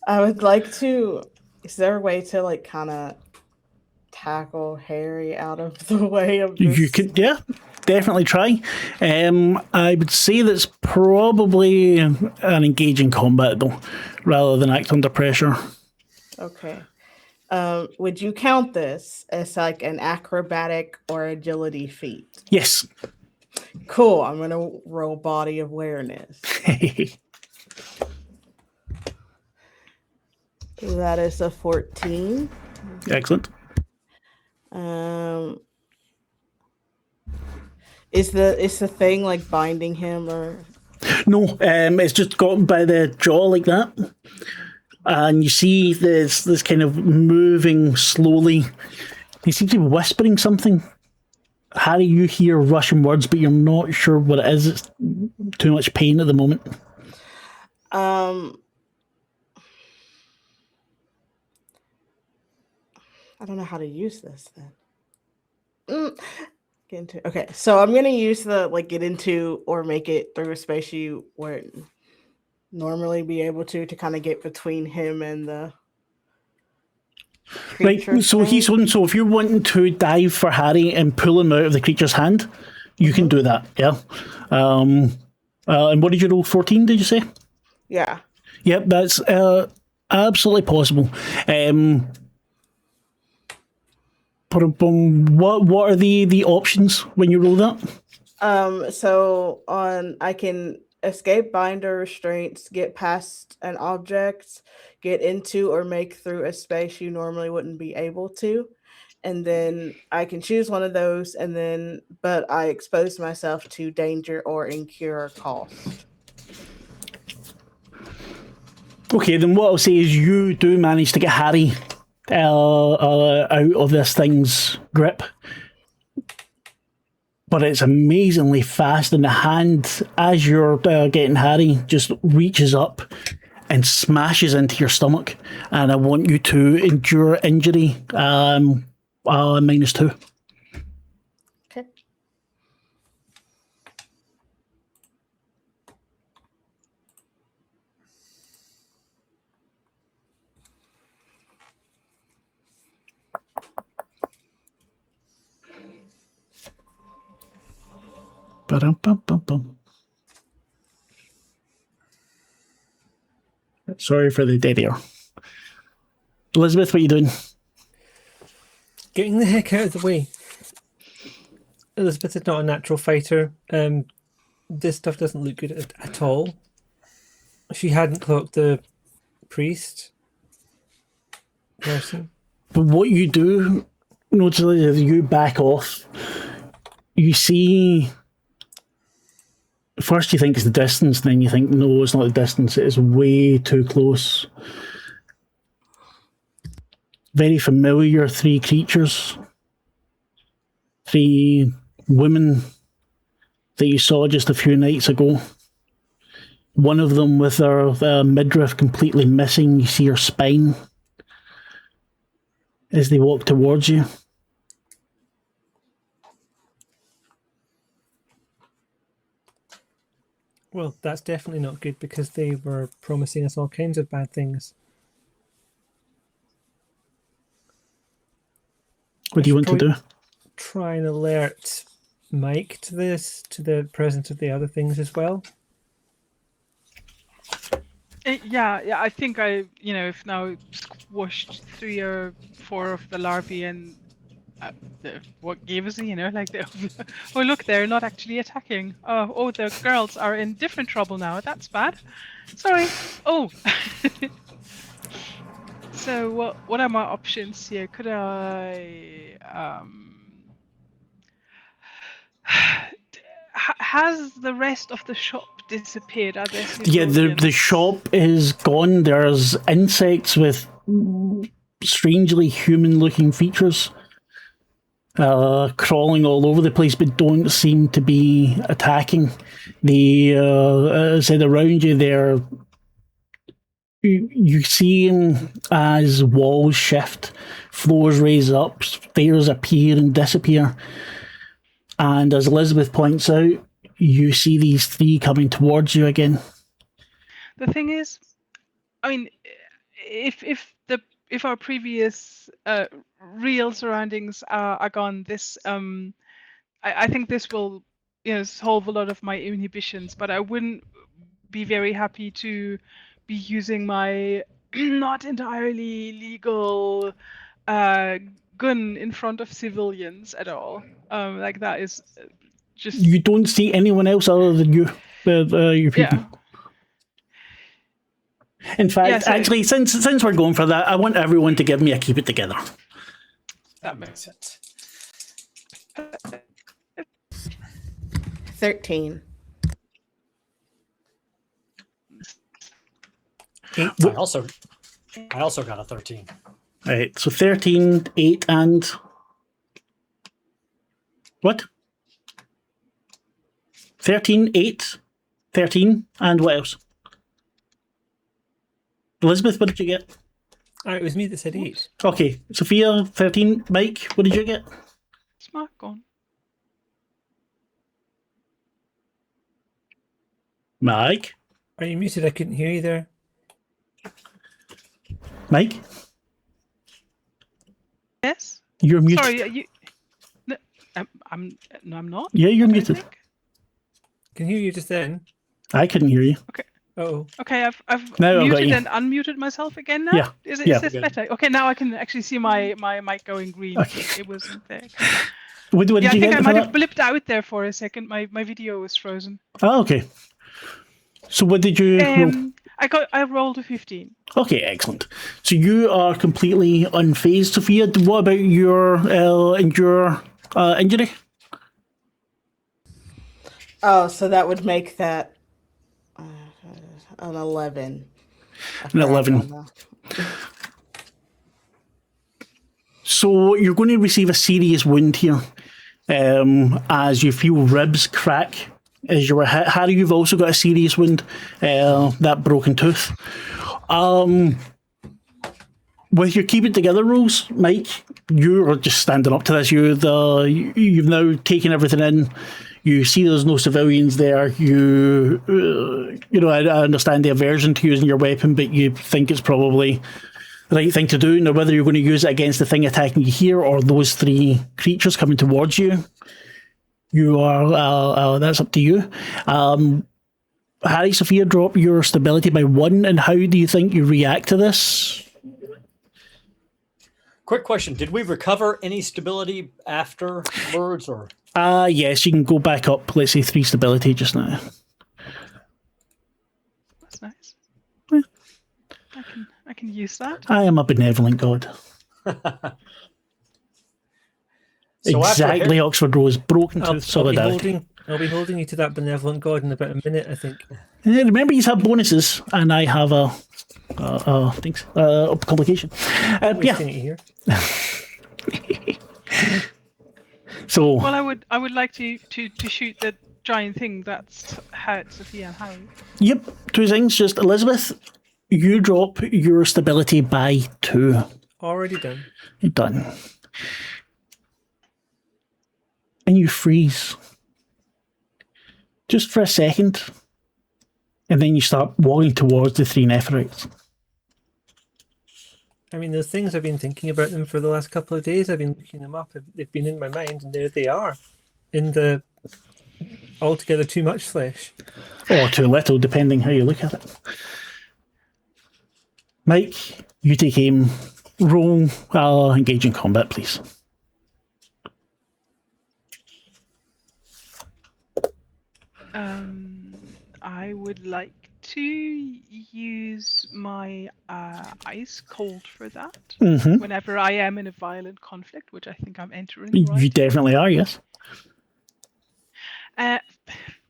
I would like to. Is there a way to like kind of tackle Harry out of the way of this? You could, yeah, definitely try. I would say that's probably an engaging combat though, rather than act under pressure. Okay. Would you count this as like an acrobatic or agility feat? Yes. Cool. I'm gonna roll body awareness. That is a 14. Excellent. Is the thing like binding him or? No, it's just got by the jaw like that. And you see this kind of moving slowly. He seems to be whispering something. Harry, you hear Russian words, but you're not sure what it is. It's too much pain at the moment. I don't know how to use this then. Get into okay, so I'm gonna use the like get into or make it through a space you wouldn't normally be able to kind of get between him and the creature. Right, so he's on. So if you're wanting to dive for Harry and pull him out of the creature's hand, you can do that. Yeah. And what did you roll? 14? Did you say? Yeah. Yep, that's absolutely possible. What are the options when you roll that? So I can escape binder restraints, get past an object, get into or make through a space you normally wouldn't be able to. And then I can choose one of those but I expose myself to danger or incur cost. Okay, then what I'll say is you do manage to get Harry out of this thing's grip. But it's amazingly fast, and the hand, as you're getting Harry, just reaches up and smashes into your stomach. And I want you to endure injury -2. Okay. Ba-dum-bum-bum-bum. Sorry for the dead air. Elizabeth, what are you doing? Getting the heck out of the way. Elizabeth is not a natural fighter. This stuff doesn't look good at all. She hadn't clocked the priest person. But what you do, noticeably, is you back off. You see... First you think it's the distance, then you think, no, it's not the distance, it is way too close. Very familiar 3 creatures. 3 women that you saw just a few nights ago. One of them with her midriff completely missing. You see her spine as they walk towards you. Well, that's definitely not good because they were promising us all kinds of bad things. What do you want to do? Try and alert Maik to the presence of the other things as well. Yeah, I think I've now squashed 3 or 4 of the larvae and what gave us, oh look, they're not actually attacking. Oh, the girls are in different trouble now. That's bad. Sorry. Oh. So what are my options here? Could I has the rest of the shop disappeared? Are there Yeah, the civilians? shop is gone. There's insects with strangely human-looking features crawling all over the place, but don't seem to be attacking. They said around you there. You see them as walls shift, floors raise up, stairs appear and disappear. And as Elizabeth points out, you see these three coming towards you again. The thing is, I mean, if our previous real surroundings are gone, this I think this will solve a lot of my inhibitions. But I wouldn't be very happy to be using my not entirely legal gun in front of civilians at all. Like that is just. You don't see anyone else other than you, your people. Yeah. In fact, Yeah, so- actually, since we're going for that, I want everyone to give me a keep it together. That makes sense. 13. I also got a 13. All right, so 13, 8, and what? 13, 8, 13, and what else? Elizabeth, what did you get? It was me that said 8. Okay, Sophia, 13. Mike, what did you get? Is Marc gone? Mike? Are you muted? I couldn't hear you there. Mike? Yes. You're muted. Sorry, you. No, I'm not. Yeah, you're I don't muted. think. Can hear you just then. I couldn't hear you. Oh, Okay, I've Now I've got muted you. and unmuted myself again now. Yeah, Is yeah. this better? Okay, now I can actually see my mic going green. Okay. It wasn't there. What Yeah, did I you think get I for might have that? blipped out there for a second. My video was frozen. Oh, okay. So what did you roll? I rolled a 15. Okay, excellent. So you are completely unfazed, Sophia. What about your injury? Oh, so that would make that an 11. An 11. So you're going to receive a serious wound here as you feel ribs crack as you were hit. Harry, you've also got a serious wound, that broken tooth. With your keep it together rules, Mike, you are just standing up to this. You've now taken everything in. You see there's no civilians there. I understand the aversion to using your weapon, but you think it's probably the right thing to do. Now, whether you're going to use it against the thing attacking you here or those three creatures coming towards you, that's up to you. Harry, Sophia, drop your stability by 1, and how do you think you react to this? Quick question: did we recover any stability afterwards, or? Yes, you can go back up, let's say 3 stability just now. That's nice. Yeah. I can use that. I am a benevolent god. So Exactly, Oxford Rose, broken I'll tooth solidarity. be holding you to that benevolent god in about a minute, I think. Remember, you have bonuses, and I have a complication. Yeah. Wasting it here. So Well, I would like to shoot the giant thing that's hurt Sophia and Harry. Yep, 2 things. Just Elizabeth, you drop your stability by 2. Already done. You're done. And you freeze. Just for a second. And then you start walking towards the 3 Nephirites. I mean, those things, I've been thinking about them for the last couple of days. I've been looking them up. They've been in my mind, and there they are. In the altogether too much flesh. Or too little, depending how you look at it. Mike, you take aim. Roll engage in combat, please. I would like to use my ice cold for that Mm-hmm. whenever I am in a violent conflict, which I think I'm entering. You Right? definitely are, yes.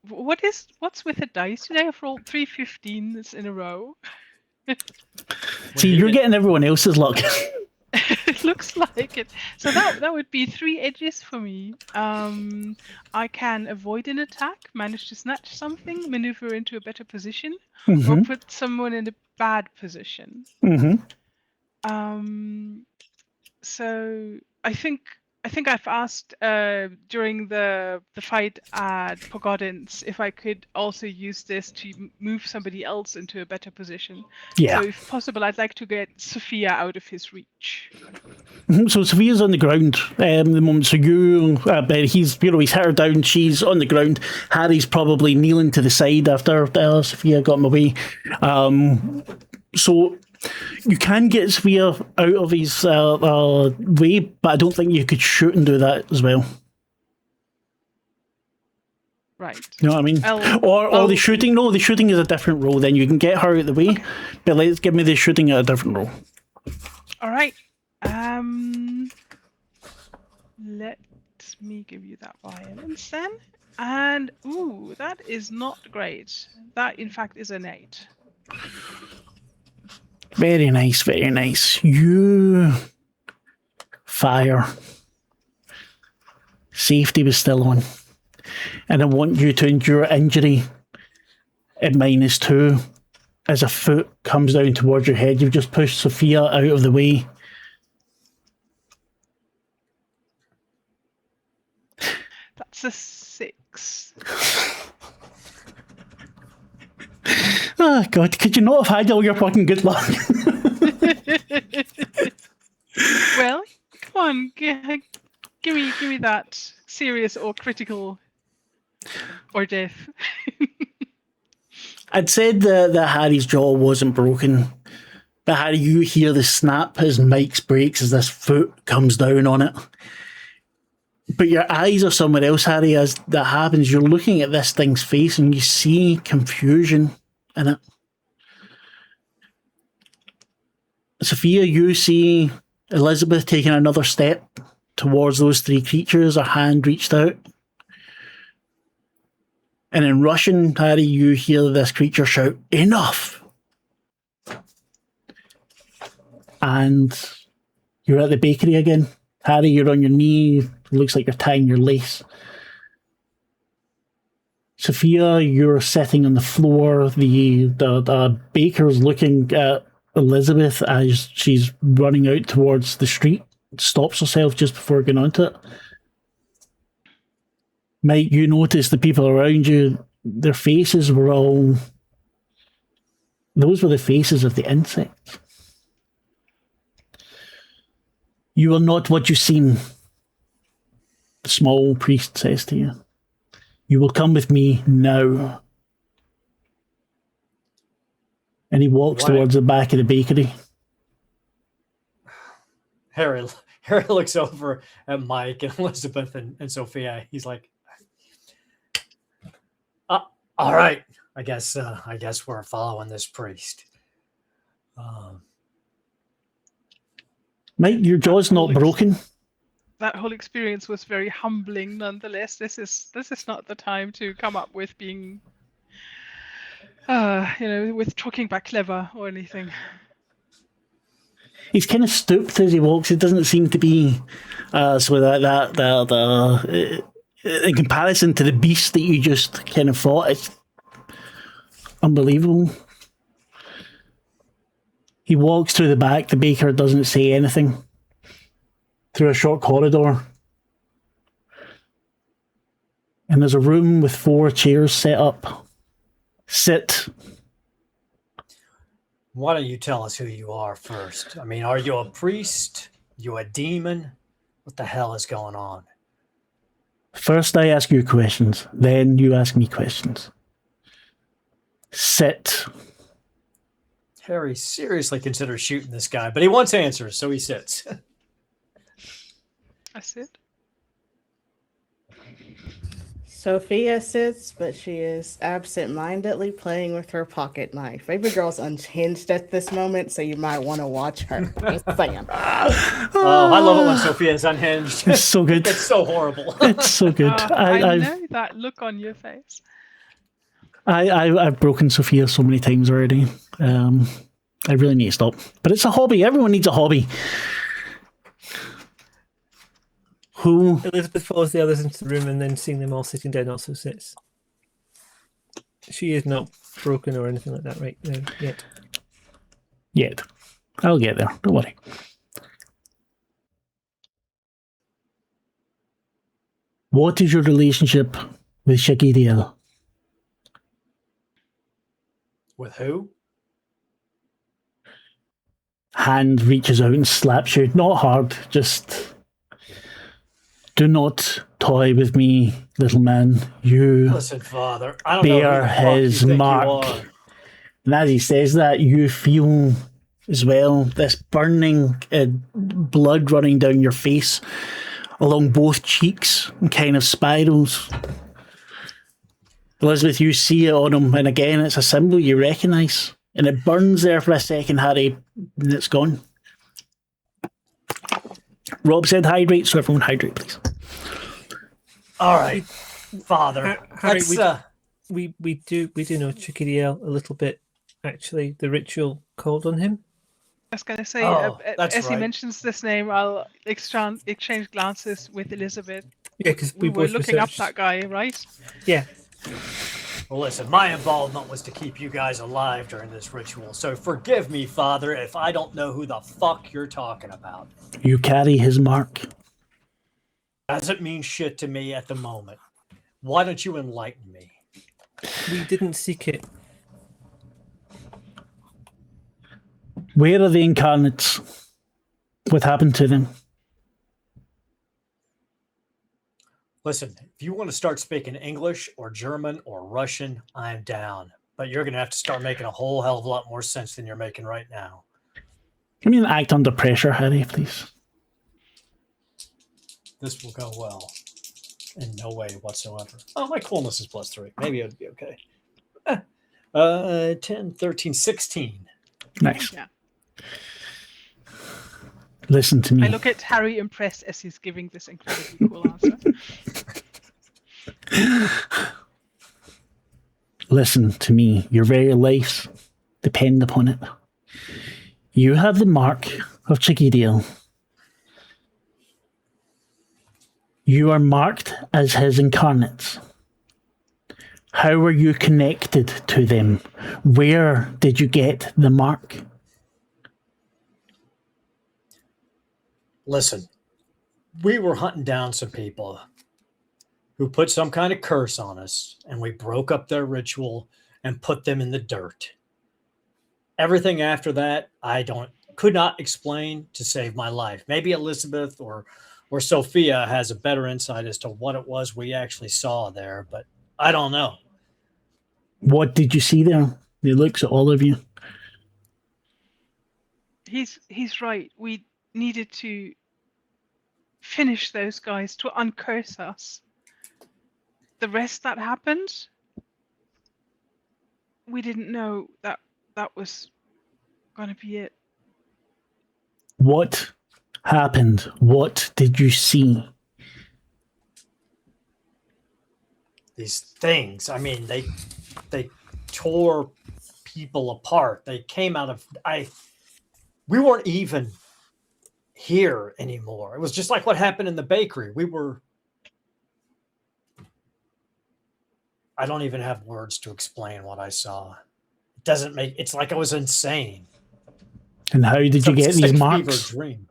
What's with the dice today? I've rolled 3 15s in a row. See, you're getting everyone else's luck. It looks like it. So that would be 3 edges for me. I can avoid an attack, manage to snatch something, maneuver into a better position, or Mm-hmm. put someone in a bad position. Mm-hmm. So I think I've asked during the fight at Pogodin's if I could also use this to move somebody else into a better position. Yeah. So if possible, I'd like to get Sophia out of his reach. So Sophia's on the ground at the moment. So he's hit her down. She's on the ground. Harry's probably kneeling to the side after Sophia got him away. So you can get Sophia out of his way, but I don't think you could shoot and do that as well. Right. You know what I mean? Or the shooting. No, the shooting is a different role. Then you can get her out of the way, okay. But let's give me the shooting at a different role. All right. Let me give you that violence then. And ooh, that is not great. That in fact is an 8. Very nice, very nice. You fire. Safety was still on. And I want you to endure injury at -2 as a foot comes down towards your head. You've just pushed Sophia out of the way. That's a 6. Oh, God, could you not have had all your fucking good luck? Well, come on, give me that serious or critical or death. I'd said that Harry's jaw wasn't broken, but Harry, you hear the snap as Maik's breaks as this foot comes down on it. But your eyes are somewhere else, Harry, as that happens. You're looking at this thing's face and you see confusion in it. Sophia, you see Elisabeth taking another step towards those 3 creatures, her hand reached out. And in Russian, Harry, you hear this creature shout, "Enough!" And you're at the bakery again. Harry, you're on your knee. It looks like you're tying your lace. Sophia, you're sitting on the floor. The baker's looking at Elisabeth as she's running out towards the street. Stops herself just before going onto it. Maik, you notice the people around you, their faces were all... Those were the faces of the insects. You are not what you seem, the small priest says to you. You will come with me now. And he walks towards the back of the bakery. Harry looks over at Maik and Elisabeth and Sophia. He's like, all right, I guess we're following this priest. Maik, your jaw's not broken. That whole experience was very humbling nonetheless. This is not the time to come up with being with talking back clever or anything. He's kind of stooped as he walks. It doesn't seem to be so that in comparison to the beast that you just kind of fought, it's unbelievable. He walks through the back. The baker doesn't say anything. Through a short corridor. And there's a room with 4 chairs set up. Sit. Why don't you tell us who you are first? I mean, are you a priest? You a demon? What the hell is going on? First I ask you questions, then you ask me questions. Sit. Harry seriously considers shooting this guy, but he wants answers, so he sits. I sit. Sophia sits, but she is absent-mindedly playing with her pocket knife. Baby girl's unhinged at this moment, so you might want to watch her. Just saying. Oh, I love it when Sophia is unhinged. It's so good. It's so horrible. It's so good. I know that look on your face. I've broken Sophia so many times already. I really need to stop. But it's a hobby. Everyone needs a hobby. Who? Elizabeth follows the others into the room and then seeing them all sitting down also sits. She is not broken or anything like that right now yet. Yet. I'll get there. Don't worry. What is your relationship with Shakiriel? With who? Hand reaches out and slaps you. Not hard, just... Do not toy with me, little man. You Listen, Father, I don't know bear who the fuck you his think you mark. are. And as he says that, you feel as well this burning blood running down your face along both cheeks and kind of spirals. Elizabeth, you see it on him, and again, it's a symbol you recognise. And it burns there for a second, Harry, and it's gone. Rob said hydrate, so everyone hydrate, please. All right, Father. Harry, Let's, we do know Chikiriel a little bit. Actually, the ritual called on him. I was going to say, that's as he right. mentions this name, I'll exchange glances with Elizabeth. Yeah, because We were both looking up researched- that guy, right? Yeah, Well, listen, my involvement was to keep you guys alive during this ritual, so forgive me, Father, if I don't know who the fuck you're talking about. You carry his mark. Doesn't mean shit to me at the moment. Why don't you enlighten me? we didn't seek it. Where are the incarnates? What happened to them? Listen, if you want to start speaking English or German or Russian, I'm down. But you're going to have to start making a whole hell of a lot more sense than you're making right now. Give me an act under pressure, Harry, please. This will go well. In no way whatsoever. Oh, my coolness is +3. Maybe it would be okay. 10, 13, 16. Nice. Yeah. Listen to me. I look at Harry impressed as he's giving this incredibly cool answer. Listen to me. Your very lives depend upon it. You have the mark of Chikiriel. You are marked as his incarnates. How were you connected to them? Where did you get the mark? Listen, we were hunting down some people who put some kind of curse on us, and we broke up their ritual and put them in the dirt. Everything after that, could not explain to save my life. Maybe Elisabeth or Sophia has a better insight as to what it was we actually saw there, but I don't know. What did you see there? He looks at all of you. He's right. We needed to finish those guys to uncurse us. The rest that happened, we didn't know that was going to be it. What happened? What did you see? These things, I mean, they tore people apart. They came out of we weren't even here anymore. It was just like what happened in the bakery. I don't even have words to explain what I saw. It's like I was insane. And how did you get these Fever marks? dream.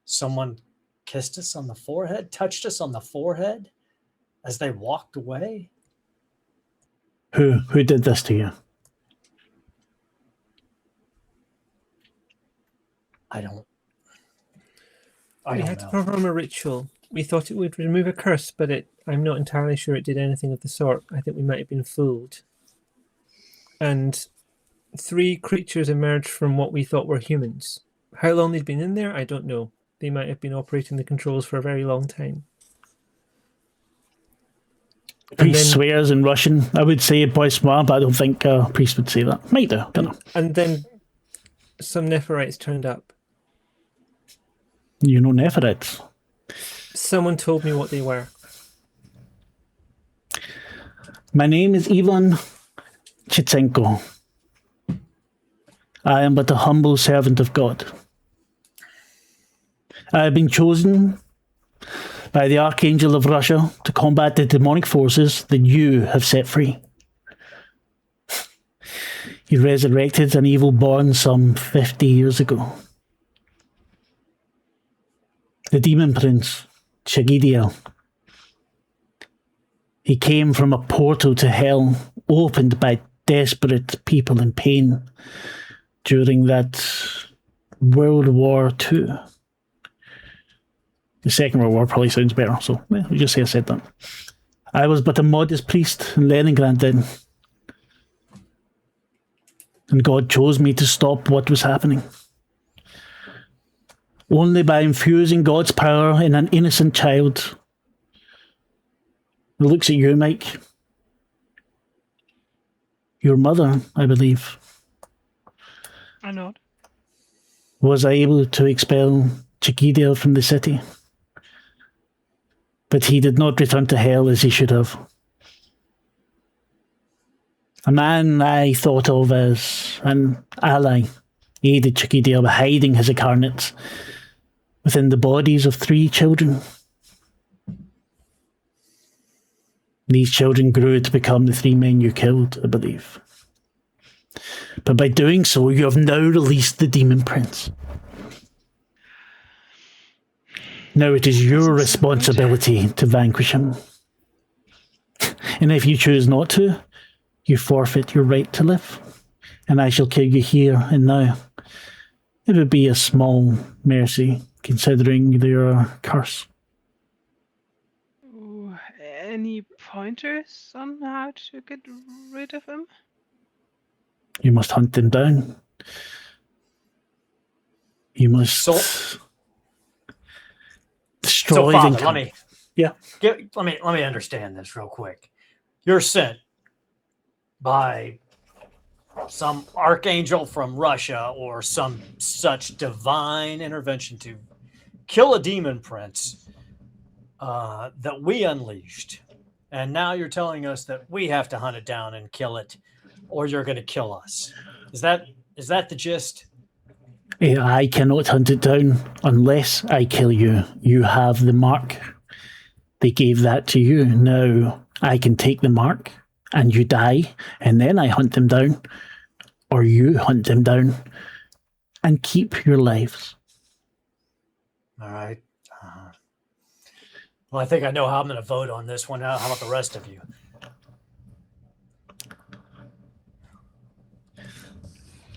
Someone kissed us on the forehead, touched us on the forehead as they walked away. Who did this to you? I don't We had to know. perform a ritual. We thought it would remove a curse, but I'm not entirely sure it did anything of the sort. I think we might have been fooled. And 3 creatures emerged from what we thought were humans. How long they'd been in there, I don't know. They might have been operating the controls for a very long time. Priest swears in Russian. I would say boismois, but I don't think a priest would say that. Might do, don't know. And then some Nephirites turned up. You know Nephirites. Someone told me what they were. My name is Ivan Chitsenko. I am but a humble servant of God. I have been chosen by the Archangel of Russia to combat the demonic forces that you have set free. He resurrected an evil born some 50 years ago. The demon prince, Chagidiel. He came from a portal to hell, opened by desperate people in pain during that World War II. The Second World War probably sounds better, so we just say I said that. I was but a modest priest in Leningrad then. And God chose me to stop what was happening. Only by infusing God's power in an innocent child. It looks at you, Maik. Your mother, I believe. I nod. Was I able to expel Chiquidale from the city? But he did not return to hell as he should have. A man I thought of as an ally aided Chiquidale by hiding his incarnates within the bodies of 3 children. These children grew to become the 3 men you killed, I believe. But by doing so, you have now released the Demon Prince. Now it is your responsibility to vanquish him. And if you choose not to, you forfeit your right to live. And I shall kill you here and now. It would be a small mercy, considering your curse. Ooh, any pointers on how to get rid of him? You must hunt him down. You must destroy so Father, them. let me understand this real quick. You're sent by some archangel from Russia or some such divine intervention to kill a demon prince that we unleashed. And now you're telling us that we have to hunt it down and kill it, or you're going to kill us. Is that the gist? I cannot hunt it down unless I kill you. You have the mark. They gave that to you. Now I can take the mark and you die, and then I hunt them down, or you hunt them down and keep your lives. All right. Well, I think I know how I'm going to vote on this one. How about the rest of you?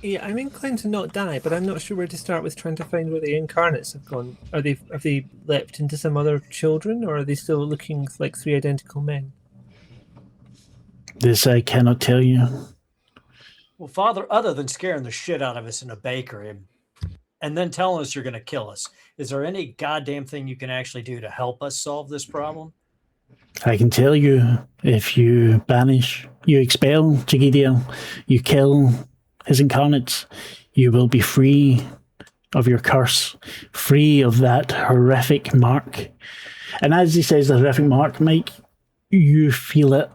Yeah, I'm inclined to not die, but I'm not sure where to start with trying to find where the incarnates have gone. Have they leapt into some other children, or are they still looking like 3 identical men? This I cannot tell you. Well, Father, other than scaring the shit out of us in a bakery and then telling us you're going to kill us, is there any goddamn thing you can actually do to help us solve this problem? I can tell you, if you banish, you expel Chigidiel, you kill his incarnates, you will be free of your curse, free of that horrific mark. And as he says the horrific mark, Maik, you feel it.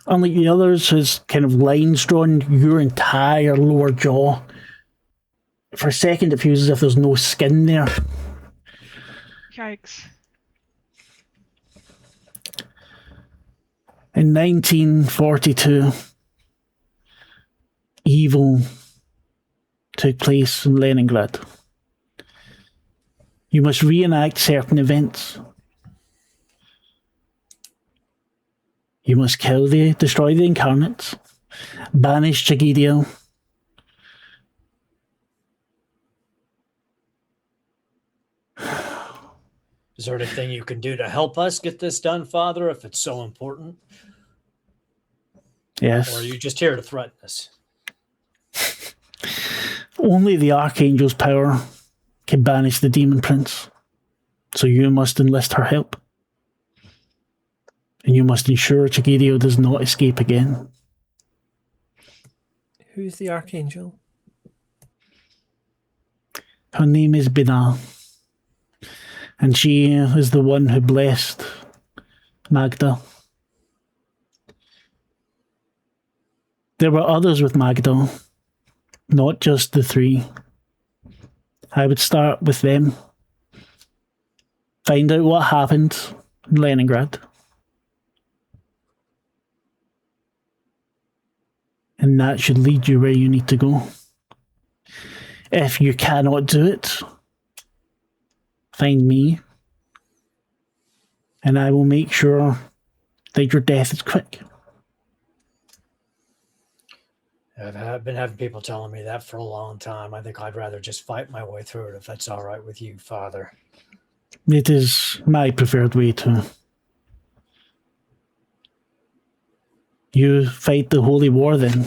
Unlike the others, whose kind of lines drawn your entire lower jaw. For a second, it feels as if there's no skin there. Yikes. In 1942, evil took place in Leningrad. You must reenact certain events. You must destroy the incarnates, banish Chagidiel. Is there anything you can do to help us get this done, Father, if it's so important? Yes. Or are you just here to threaten us? Only the Archangel's power can banish the Demon Prince. So you must enlist her help. and you must ensure Chigidio does not escape again. Who's the Archangel? Her name is Bina, and she is the one who blessed Magda. There were others with Magda, not just the three. I would start with them. Find out what happened in Leningrad. And that should lead you where you need to go. If you cannot do it, find me, and I will make sure that your death is quick. I've been having people telling me that for a long time. I think I'd rather just fight my way through it if that's all right with you, Father. It is my preferred way to. You fight the holy war then.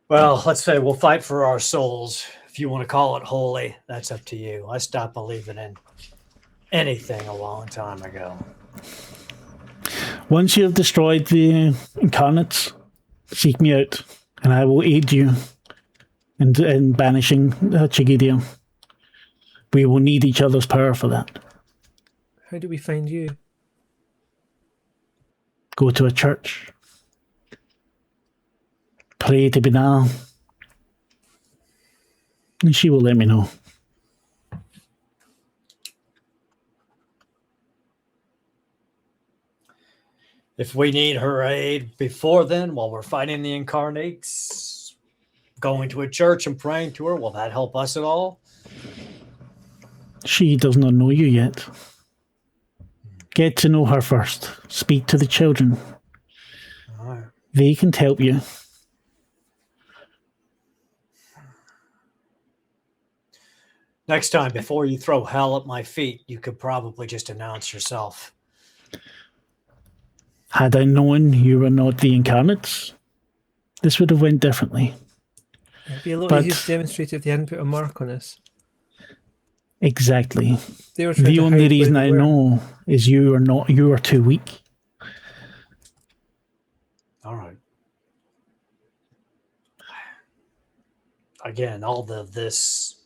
Well, let's say we'll fight for our souls. If you want to call it holy, that's up to you. I stopped believing in anything a long time ago. Once you have destroyed the incarnates, seek me out, and I will aid you in banishing Chigidio. We will need each other's power for that. How do we find you? Go to a church. Pray to Binal. And she will let me know. If we need her aid before then, while we're fighting the incarnates, going to a church and praying to her, will that help us at all? She does not know you yet. Get to know her first. Speak to the children. All right. They can help you. Next time, before you throw hell at my feet, you could probably just announce yourself. Had I known you were not the incarnates, this would have went differently. It'd be a lot But- easier to demonstrate if they hadn't put a mark on us. Exactly. They were trying The to only hide reason where I they were. know is you are too weak. All right. Again, all this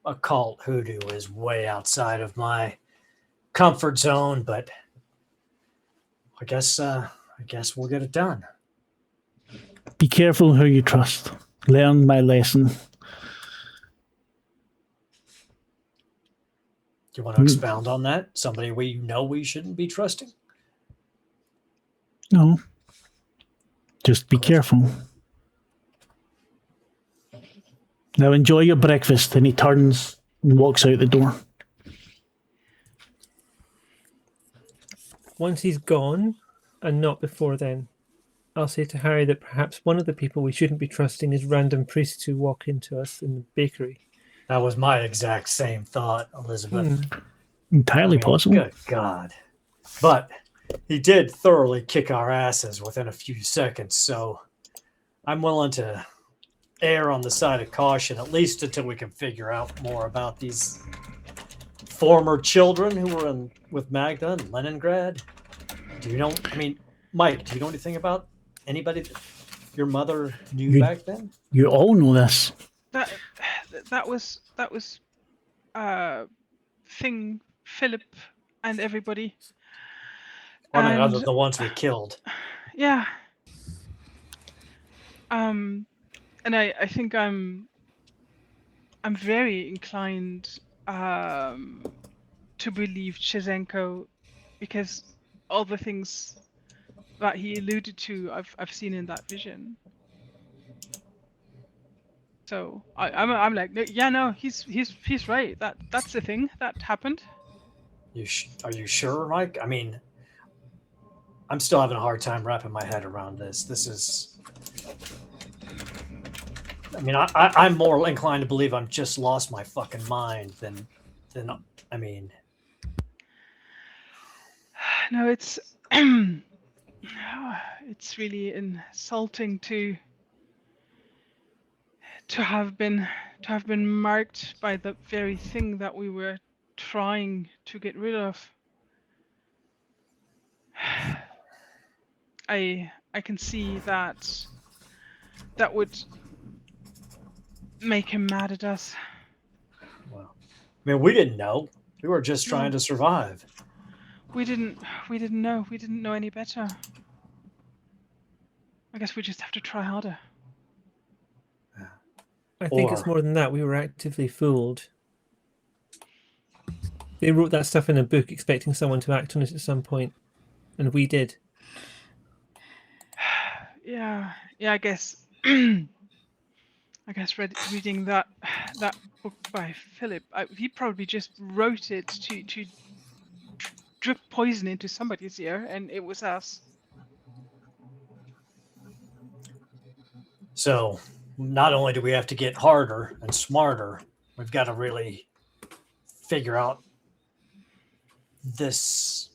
occult hoodoo is way outside of my comfort zone, but I guess we'll get it done. Be careful who you trust. Learn my lesson. Do you want to expound on that? Somebody we shouldn't be trusting? No. Just be careful. Now enjoy your breakfast. And he turns and walks out the door. Once he's gone, and not before then, I'll say to Harry that perhaps one of the people we shouldn't be trusting is random priests who walk into us in the bakery. That was my exact same thought, Elizabeth. Entirely possible. Good God. But he did thoroughly kick our asses within a few seconds, so I'm willing to err on the side of caution, at least until we can figure out more about these former children who were with Magda in Leningrad. Do you know, Mike, do you know anything about anybody that your mother knew back then? You all know this. That was Thing, Philip, and everybody. Other And- than the ones we killed. Yeah. And I think I'm very inclined to believe Chizenko because all the things that he alluded to I've seen in that vision. So I'm like, no, he's right. That's the thing that happened. Are you sure, Mike? I mean, I'm still having a hard time wrapping my head around this. This is... I mean, I'm more inclined to believe I'm just lost my fucking mind than I mean... No, it's it's really insulting to have been marked by the very thing that we were trying to get rid of. I can see that would make him mad at us. Well, I mean, we didn't know. We were just trying No. to survive. We didn't know. We didn't know any better. I guess we just have to try harder. I think it's Or- more than that. We were actively fooled. They wrote that stuff in a book expecting someone to act on it at some point, and we did. Yeah, I guess. I guess reading that book by Philip, he probably just wrote it to drip poison into somebody's ear, and it was us. So not only do we have to get harder and smarter, we've got to really figure out this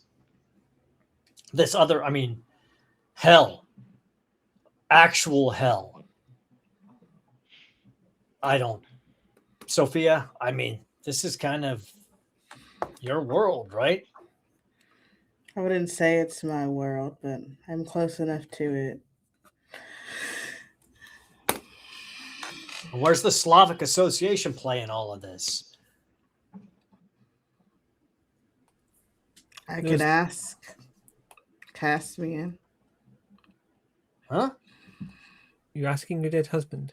other, I mean, hell, actual hell. Sophia, I mean, this is kind of your world, right? I wouldn't say it's my world, but I'm close enough to it. And where's the Slavic Association play in all of this? I could ask. Cast me in. Huh? You're asking your dead husband.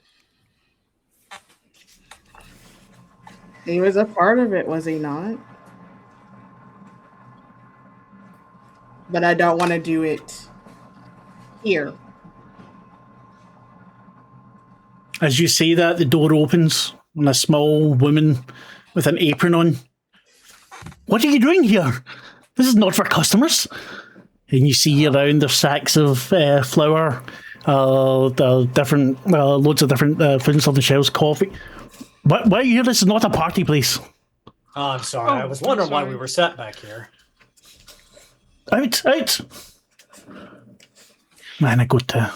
He was a part of it, was he not? But I don't want to do it here. As you say that, the door opens and a small woman with an apron on. What are you doing here? This is not for customers. And you see around the sacks of flour, the different loads of different foods on the shelves, coffee. Why are you here? This is not a party place. Oh, I'm sorry. I was wondering why we were sat back here. Out. Man, I got to.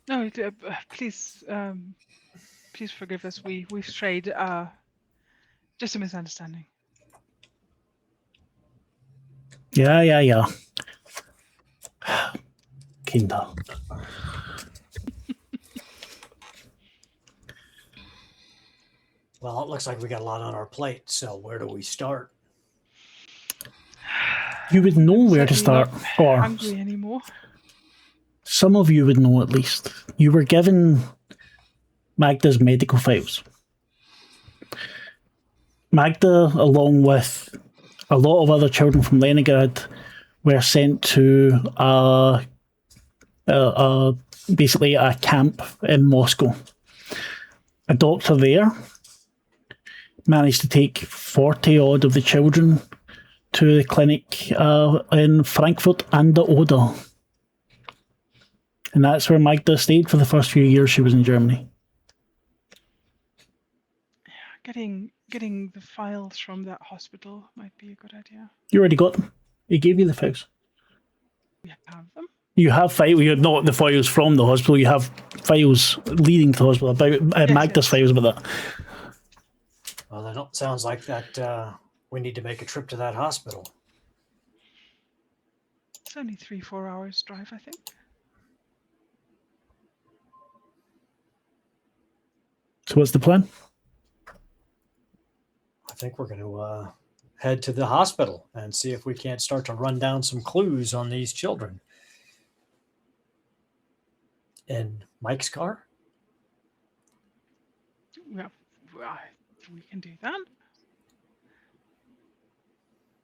No, please forgive us. We've strayed. Just a misunderstanding. Yeah. Kinder. Well, it looks like we got a lot on our plate. So where do we start? You would know where to Certainly start, not or hungry anymore. some of you would know at least. You were given Magda's medical files. Magda, along with a lot of other children from Leningrad, were sent to basically a camp in Moscow. A doctor there managed to take 40 odd of the children to the clinic in Frankfurt an der Oder. And that's where Magda stayed for the first few years she was in Germany. Getting the files from that hospital might be a good idea. You already got them. He gave you the files. We have them. You have files. You have not the files from the hospital. You have files leading to the hospital about Magda's files about that. Well, that sounds like that we need to make a trip to that hospital. It's only 3-4 hours drive, I think. So what's the plan? I think we're going to head to the hospital and see if we can't start to run down some clues on these children. In Mike's car? Well, we can do that.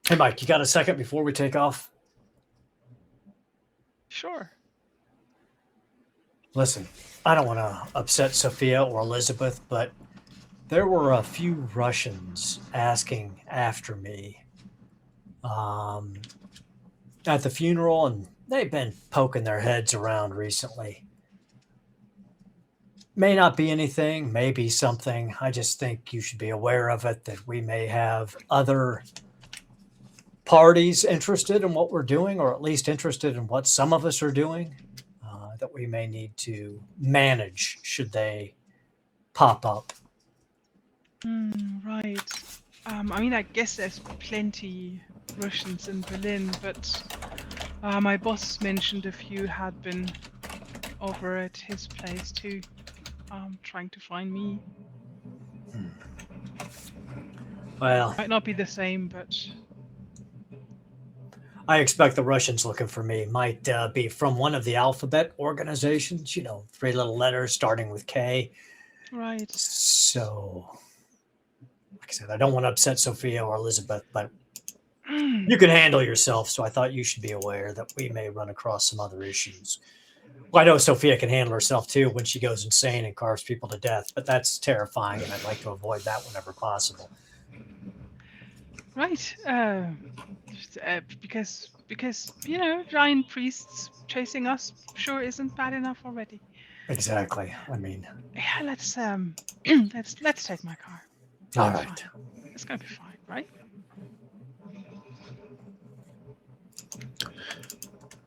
Hey, Mike, you got a second before we take off? Sure. Listen, I don't want to upset Sophia or Elisabeth, but there were a few Russians asking after me at the funeral, and they've been poking their heads around recently. May not be anything, may be something. I just think you should be aware of it, that we may have other parties interested in what we're doing, or at least interested in what some of us are doing, that we may need to manage should they pop up. Right. I mean, I guess there's plenty Russians in Berlin, but my boss mentioned a few had been over at his place too, trying to find me. Well, Might not be the same, but I expect the Russians looking for me might be from one of the alphabet organizations, 3 little letters starting with K. right. So, like I said, I don't want to upset Sophia or Elizabeth, but you can handle yourself. So I thought you should be aware that we may run across some other issues. Well, I know Sophia can handle herself too when she goes insane and carves people to death, but that's terrifying, and I'd like to avoid that whenever possible. Right. Because giant priests chasing us sure isn't bad enough already. Exactly. I mean, Yeah, let's let's take my car. all It's right. fine. It's gonna be fine, right?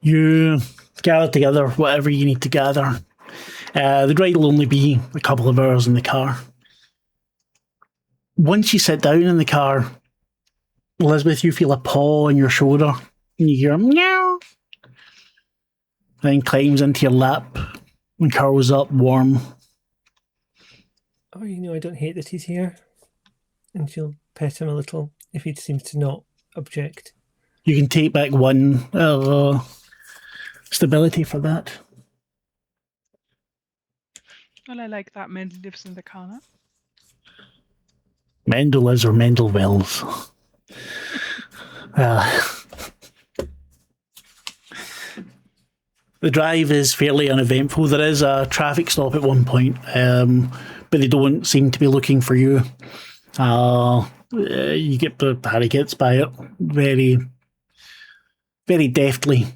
You gather together whatever you need to gather. The ride will only be a couple of hours in the car. Once you sit down in the car, Elizabeth, you feel a paw on your shoulder, and you hear meow. Then climbs into your lap and curls up warm. Oh, I don't hate that he's here. And she'll pet him a little if he seems to not object. You can take back 1 stability for that. Well, I like that Mendel lives in the car now. Mendel is or Mendel wills. The drive is fairly uneventful. There is a traffic stop at one point, but they don't seem to be looking for you. Harry gets by it very, very deftly.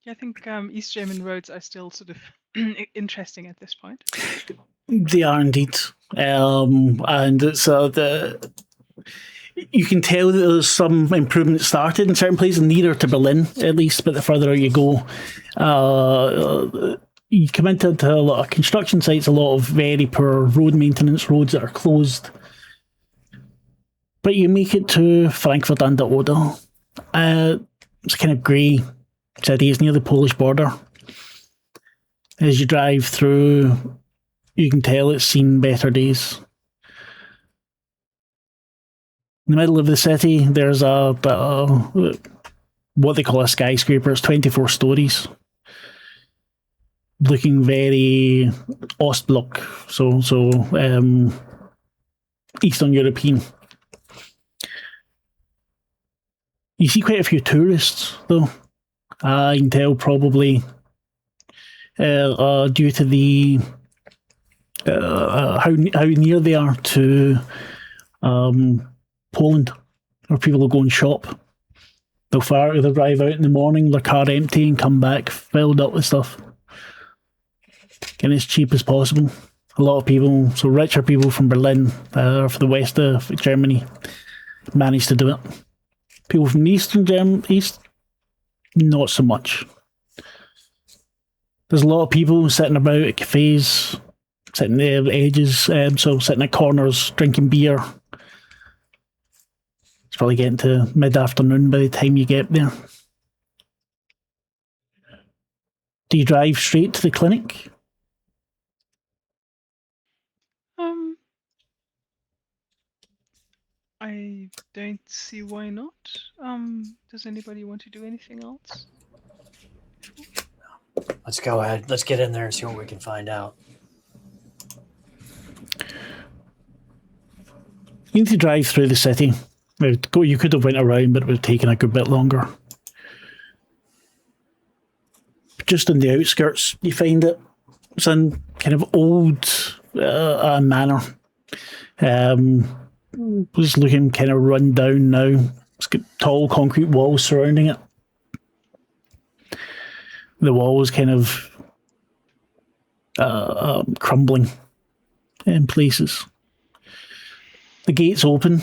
Yeah, I think East German roads are still sort of interesting at this point. They are indeed, and it's you can tell that there's some improvement started in certain places, nearer to Berlin at least, but the further you go, you come into a lot of construction sites, a lot of very poor road maintenance, roads that are closed. But you make it to Frankfurt an der Oder. It's a kind of grey city, it's near the Polish border. As you drive through, you can tell it's seen better days. In the middle of the city, there's what they call a skyscraper. It's 24 stories, looking very Ostblock, so Eastern European. You see quite a few tourists, though. You can tell probably due to the how near they are to Poland, where people will go and shop. They'll drive out in the morning, their car empty, and come back filled up with stuff. And as cheap as possible. A lot of people, so richer people from Berlin or from the west of Germany, manage to do it. People from the east, not so much. There's a lot of people sitting about at cafes, sitting at the edges, sitting at corners, drinking beer. It's probably getting to mid-afternoon by the time you get there. Do you drive straight to the clinic? I don't see why not. Does anybody want to do anything else? Let's go ahead. Let's get in there and see what we can find out. You need to drive through the city. You could have went around, but it would have taken a good bit longer. Just in the outskirts, you find it. It's in kind of old manor. It's looking kind of run down now. It's got tall concrete walls surrounding it. The walls kind of crumbling in places. The gate's open.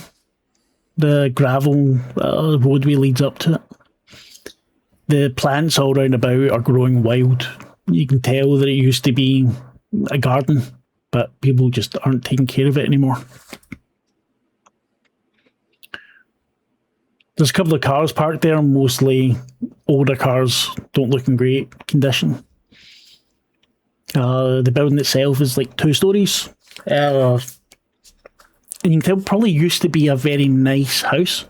The gravel roadway leads up to it. The plants all round about are growing wild. You can tell that it used to be a garden, but people just aren't taking care of it anymore. There's a couple of cars parked there, mostly older cars, don't look in great condition. The building itself is like 2 stories. And you can tell probably used to be a very nice house.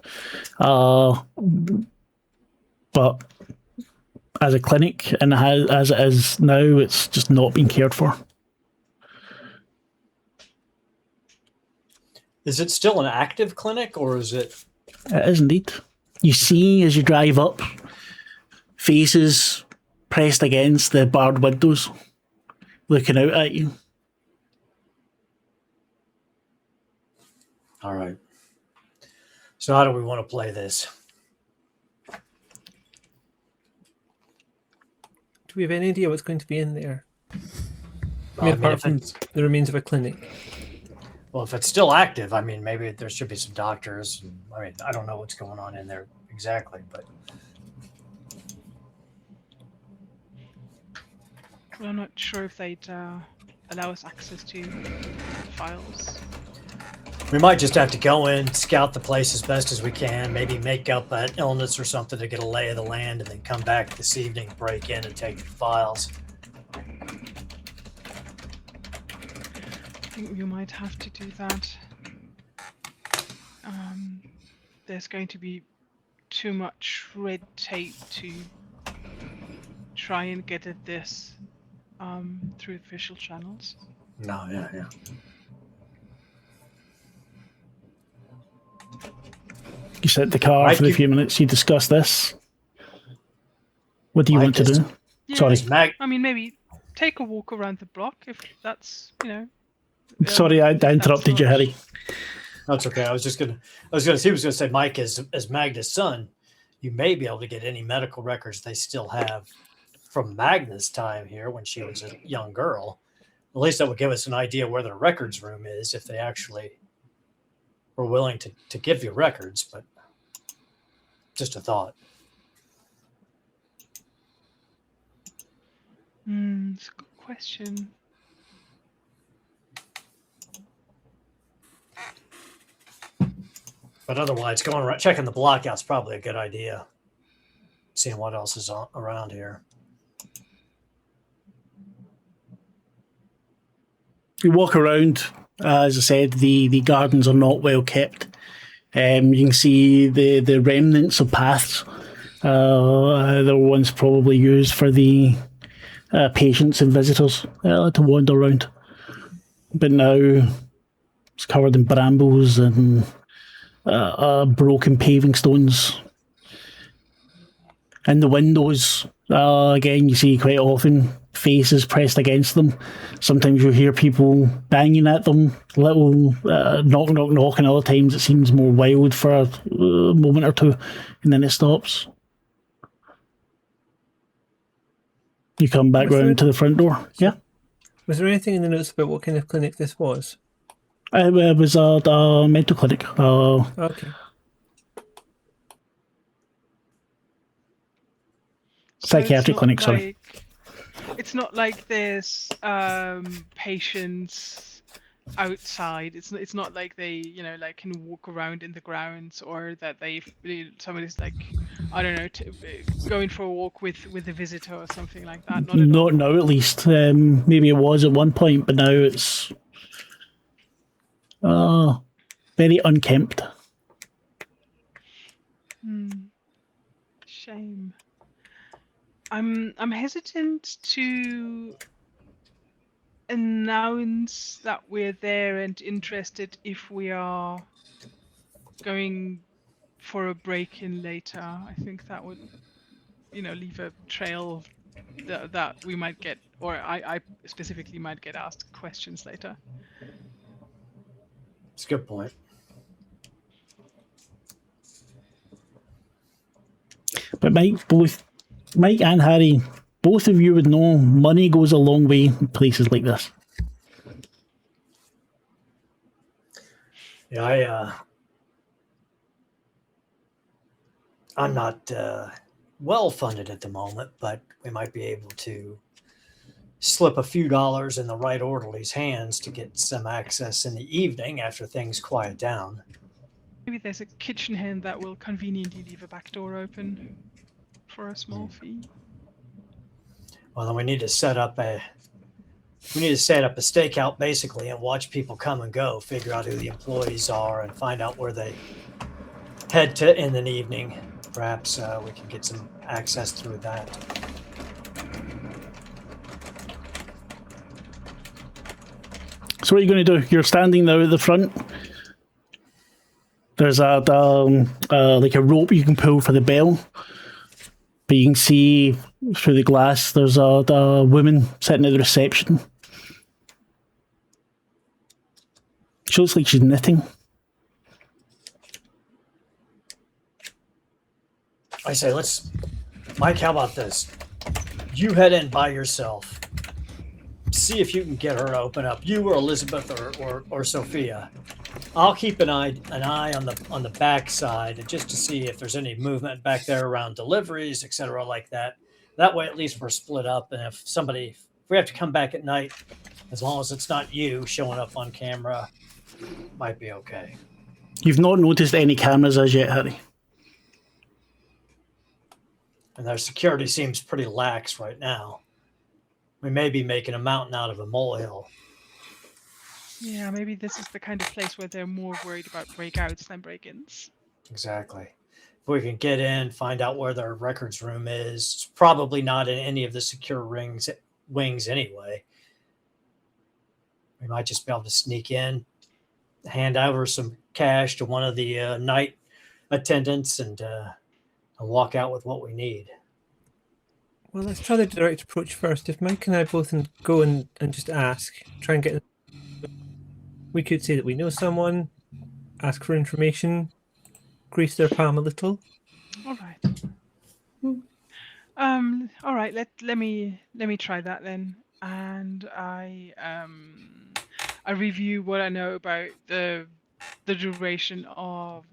But as a clinic, and as it is now, it's just not being cared for. Is it still an active clinic, or is it? It is indeed. You see, as you drive up, faces pressed against the barred windows, looking out at you. All right. So how do we want to play this? Do we have any idea what's going to be in there? Well, Apart from the remains of a clinic. Well, if it's still active, I mean, maybe there should be some doctors. I mean, I don't know what's going on in there exactly, but I'm not sure if they'd allow us access to files. we might just have to go in, scout the place as best as we can, maybe make up an illness or something to get a lay of the land, and then come back this evening, break in, and take the files. I think you might have to do that. There's going to be too much red tape to try and get at this through official channels. No, yeah. You sit in the car for a few minutes, you discuss this. What do you want to do? Yeah, Sorry. I mean, maybe take a walk around the block if that's, Sorry, I interrupted you, Harry. That's okay. I was gonna say, Mike, as Magda's son, you may be able to get any medical records they still have from Magda's time here when she was a young girl. At least that would give us an idea where the records room is, if they actually were willing to give you records. But just a thought. It's a good question. But otherwise, going around checking the block out's probably a good idea. Seeing what else is around here. You walk around. As I said, the gardens are not well kept. You can see the remnants of paths. They were once probably used for the patients and visitors to wander around. But now it's covered in brambles and broken paving stones. In the windows, again, you see quite often faces pressed against them. Sometimes you hear people banging at them, little knock, knock, knock, and other times it seems more wild for a moment or two, and then it stops. You come back round to the front door. Yeah. Was there anything in the notes about what kind of clinic this was? It was a mental clinic. Okay. Psychiatric clinic, sorry. It's not like there's patients outside. It's not like they can walk around in the grounds, or that somebody's like, I don't know, going for a walk with a visitor or something like that. Not now, at least. Maybe it was at one point, but now it's very unkempt. Shame. I'm hesitant to announce that we're there and interested if we are going for a break-in later. I think that would, leave a trail that we might get, or I specifically might get asked questions later. It's a good point. But Mike and Harry, both of you would know money goes a long way in places like this. Yeah, I'm not well funded at the moment, but we might be able to slip a few dollars in the right orderly's hands to get some access in the evening after things quiet down. Maybe there's a kitchen hand that will conveniently leave a back door open for a small fee. Well, then we need to set up a stakeout basically and watch people come and go, figure out who the employees are, and find out where they head to in the evening. Perhaps we can get some access through that. So what are you going to do? You're standing there at the front. There's a like a rope you can pull for the bell, but you can see through the glass there's a woman sitting at the reception. She looks like she's knitting. I say, Mike, how about this? You head in by yourself. See if you can get her to open up. You or Elisabeth or Sophia. I'll keep an eye on the back side just to see if there's any movement back there around deliveries, etc., like that. That way, at least we're split up. And if we have to come back at night, as long as it's not you showing up on camera, might be okay. You've not noticed any cameras as yet, Harry. And their security seems pretty lax right now. We may be making a mountain out of a molehill. Yeah, maybe this is the kind of place where they're more worried about breakouts than break-ins. Exactly. If we can get in, find out where their records room is, it's probably not in any of the secure wings anyway. We might just be able to sneak in, hand over some cash to one of the night attendants, and walk out with what we need. Well, let's try the direct approach first. If Mike and I both go and just ask, try and get... We could say that we know someone, ask for information, grease their palm a little. All right. All right. Let me try that then, and I review what I know about the duration of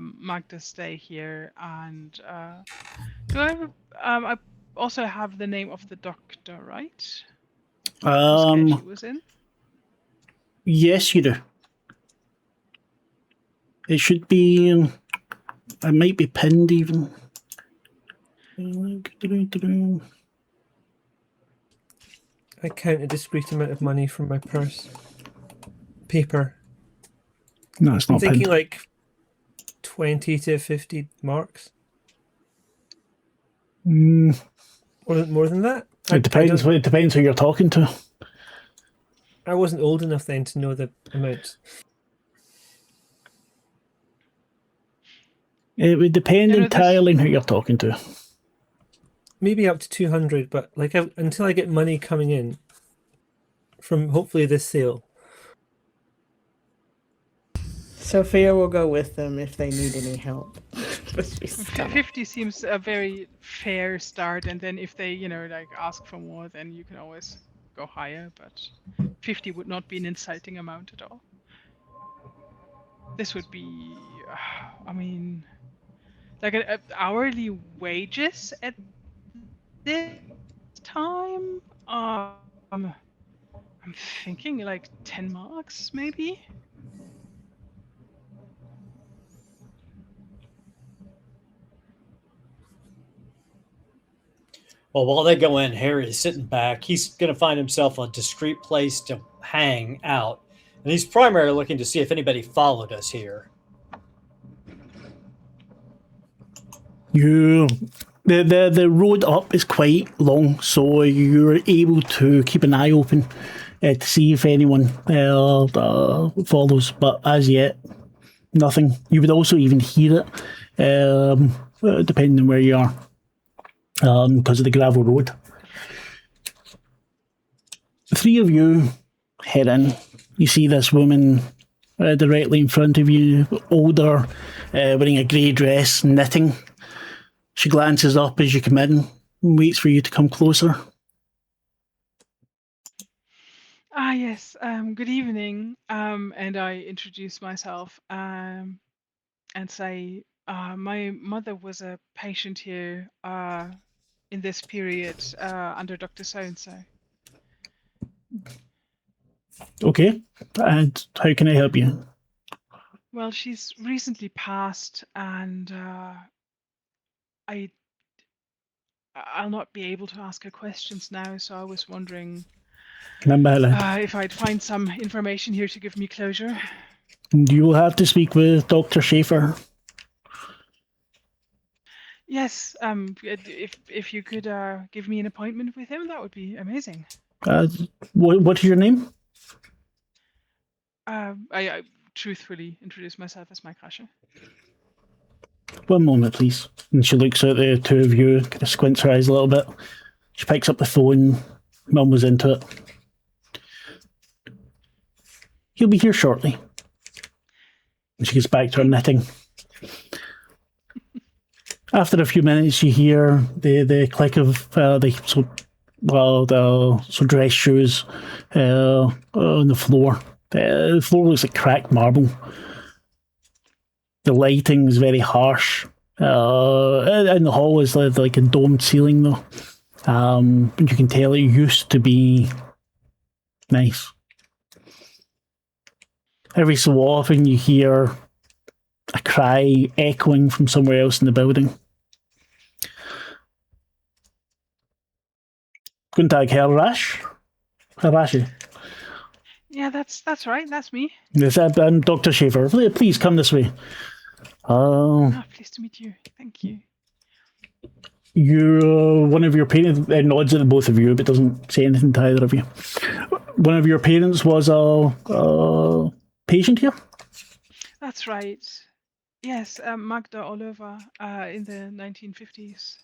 Magda's stay here, and do I have I also have the name of the doctor, right? Whose care she was in. Yes, you do. It should be. It might be pinned even. I count a discrete amount of money from my purse. Paper. No, it's I'm not thinking pinned. like 20 to 50 marks. Or more than that? It depends. It depends who you're talking to. I wasn't old enough then to know the amounts. It would depend entirely on who you're talking to. Maybe up to 200, but like until I get money coming in from hopefully this sale. Sophia will go with them if they need any help. 50 seems a very fair start, and then if they, like ask for more, then you can always go higher, but 50 would not be an inciting amount at all. This would be, like an hourly wages at this time. I'm thinking like 10 marks, maybe. Well, while they go in, Harry is sitting back. He's going to find himself a discreet place to hang out. And he's primarily looking to see if anybody followed us here. The road up is quite long, so you're able to keep an eye open to see if anyone follows. But as yet, nothing. You would also even hear it, depending on where you are. Because of the gravel road. The three of you head in. You see this woman directly in front of you, older, wearing a grey dress, knitting. She glances up as you come in and waits for you to come closer. Yes. Good evening. And I introduce myself and say, my mother was a patient here in this period under Dr. So-and-so. Okay, and how can I help you? Well, she's recently passed, and I'll not be able to ask her questions now. So I was wondering if I'd find some information here to give me closure. You will have to speak with Dr. Schaefer. Yes, if you could give me an appointment with him, that would be amazing. What is your name? I truthfully introduce myself as Maik Rasche. One moment, please. And she looks at the two of you, kind of squints her eyes a little bit. She picks up the phone. Mum was into it. He'll be here shortly. And she gets back to her knitting. After a few minutes, you hear the click of the dress shoes on the floor. The floor looks like cracked marble. The lighting is very harsh. And the hall is like a domed ceiling, though. But you can tell it used to be nice. Every so often, you hear a cry echoing from somewhere else in the building. Guten Tag, Herr Rasche. Yeah, that's right. That's me. Yes, I'm Dr. Schaefer. Please come this way. Pleased to meet you. Thank you. You're one of your parents. It nods at both of you, but doesn't say anything to either of you. One of your parents was a patient here? That's right. Yes, Magda Oliver in the 1950s.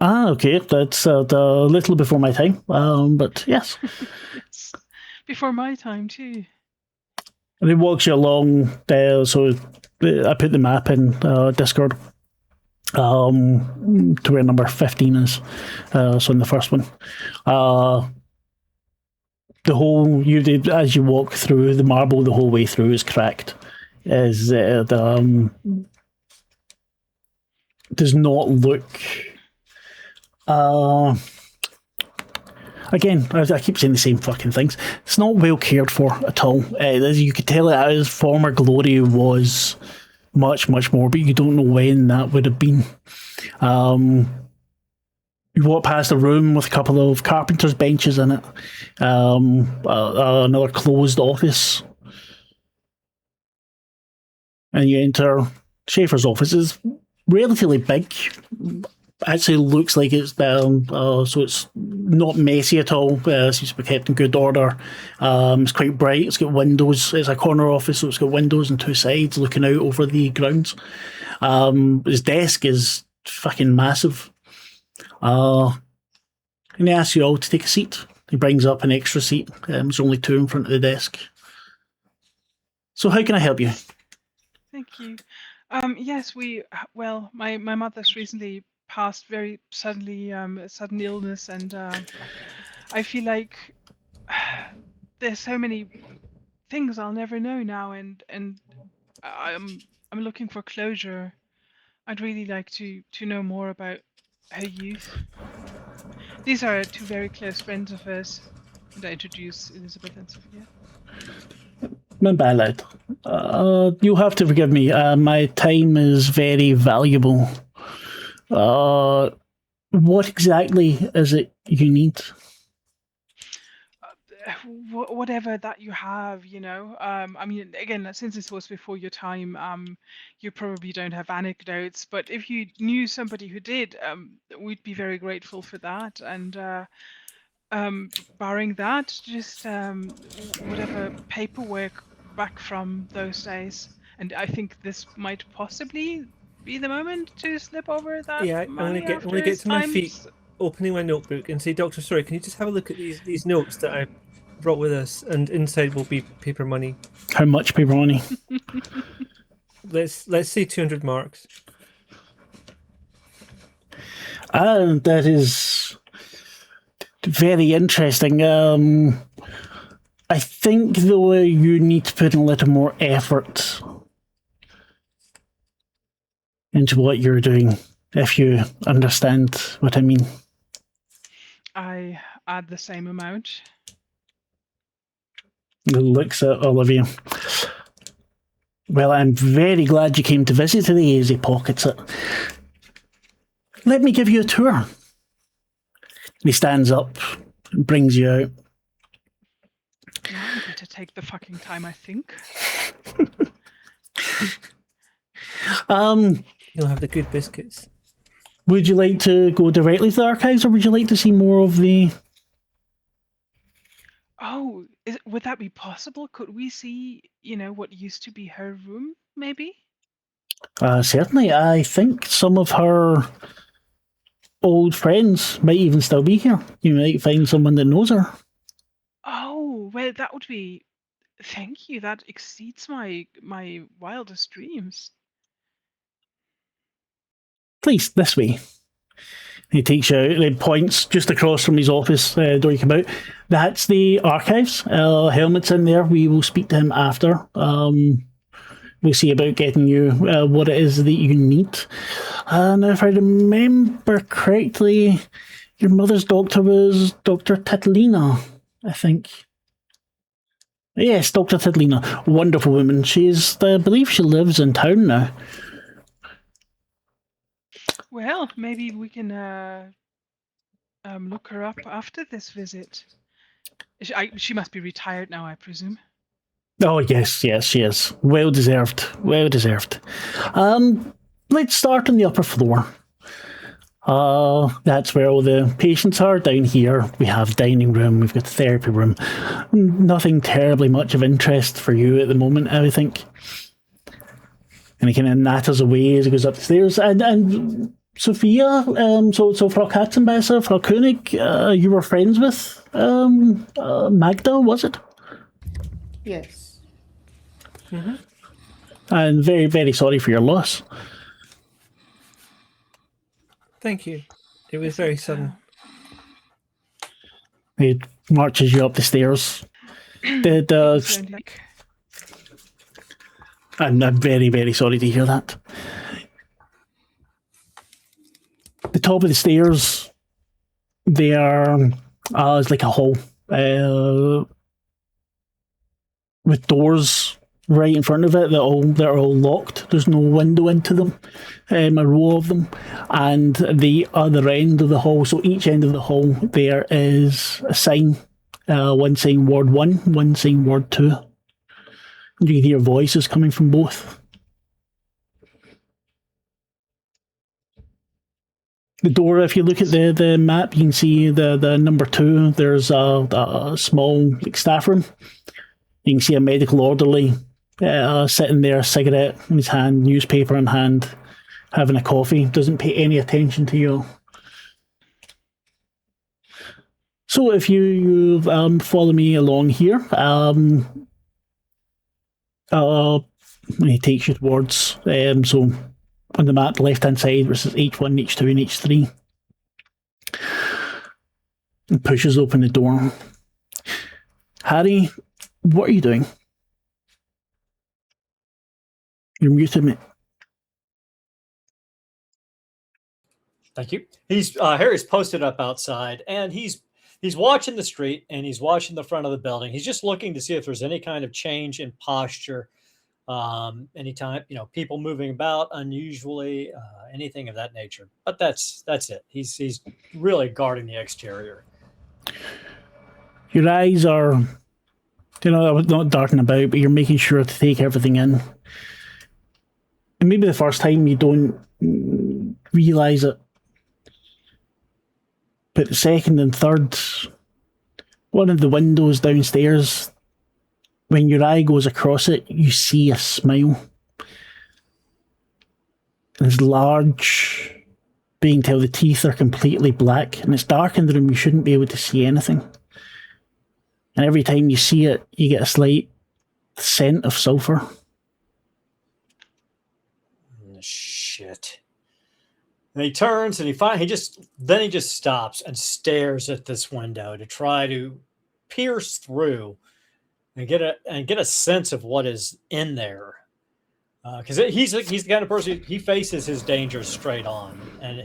Okay. That's a little before my time, but yes. Yes. Before my time, too. And he walks you along there, so I put the map in Discord to where number 15 is. So in the first one. The whole, as you walk through, the marble the whole way through is cracked. Does not look... Again, I keep saying the same fucking things. It's not well cared for at all. As you could tell, its former glory was much, much more, but you don't know when that would have been. You walk past a room with a couple of carpenter's benches in it. Another closed office. And you enter Schaefer's office. It's relatively big. Actually looks like it's so it's not messy at all. It seems to be kept in good order. It's quite bright. It's got windows. It's a corner office, so it's got windows on two sides looking out over the grounds. His desk is fucking massive. And he asks you all to take a seat. He brings up an extra seat. There's only two in front of the desk. So how can I help you? Thank you. Yes, my mother's recently passed very suddenly, sudden illness, and I feel like there's so many things I'll never know now, and I'm looking for closure. I'd really like to know more about her youth. These are two very close friends of hers, and I introduce Elisabeth and Sophia. My bad, lad. You'll have to forgive me. My time is very valuable. What exactly is it you need? Whatever that you have, you know. I mean, again, since this was before your time, you probably don't have anecdotes, but if you knew somebody who did, we'd be very grateful for that. And barring that, just whatever paperwork back from those days. And I think this might possibly be the moment to slip over that. Yeah, I'm gonna get to my feet, opening my notebook, and say, Doctor, sorry, can you just have a look at these notes that I brought with us? And inside will be paper money. How much paper money? Let's say 200 marks. That is very interesting. I think though you need to put in a little more effort into what you're doing, if you understand what I mean. I add the same amount. He looks at Olivia. Well, I'm very glad you came to visit today, as he pockets it. Let me give you a tour. And he stands up and brings you out. Now I'm going to take the fucking time, I think. You'll have the good biscuits. Would you like to go directly to the archives, or would you like to see more of the... Oh, would that be possible? Could we see, what used to be her room, maybe? Certainly. I think some of her old friends might even still be here. You might find someone that knows her. Oh, well, that would be... Thank you. That exceeds my wildest dreams. Please, this way. He takes you out, he points just across from his office door you come out. That's the archives. Helmet's in there. We will speak to him after. We'll see about getting you what it is that you need. Now, if I remember correctly, your mother's doctor was Dr. Titlina, I think. Yes, Dr. Titlina. Wonderful woman. I believe she lives in town now. Well, maybe we can look her up after this visit. She must be retired now, I presume. Oh, yes, she is. Well deserved. Let's start on the upper floor. That's where all the patients are. Down here, we have dining room, we've got the therapy room. Nothing terribly much of interest for you at the moment, I would think. And he kind of natters away as he goes up the stairs. And Sophia, so Frau Katzenbesser, Frau König, you were friends with Magda, was it? Yes. Mm-hmm. And very, very sorry for your loss. Thank you. It was very sudden. He marches you up the stairs. I'm very, very sorry to hear that. The top of the stairs, there is like a hall with doors right in front of it that are all locked. There's no window into them, a row of them. And the other end of the hall, so each end of the hall, there is a sign. One saying Ward 1, one saying Ward 2. You can hear voices coming from both. The door, if you look at the map, you can see the number 2. There's a small staff room. You can see a medical orderly sitting there, cigarette in his hand, newspaper in hand, having a coffee. Doesn't pay any attention to you. So if you follow me along here, he takes you towards, so on the map, left-hand side, where it says H1, H2, and H3. And pushes open the door. Harry, what are you doing? You're muted, mate. Thank you. Harry's posted up outside, and he's watching the street, and he's watching the front of the building. He's just looking to see if there's any kind of change in posture, anytime, people moving about unusually, anything of that nature. But that's it. He's really guarding the exterior. Your eyes are, not darting about, but you're making sure to take everything in. And maybe the first time you don't realise it. But the second and third, one of the windows downstairs, when your eye goes across it, you see a smile. And it's large, being till the teeth are completely black, and it's dark in the room, you shouldn't be able to see anything. And every time you see it, you get a slight scent of sulphur. Shit. And he turns and he just stops and stares at this window to try to pierce through and get a sense of what is in there. Because he's the kind of person, he faces his dangers straight on, and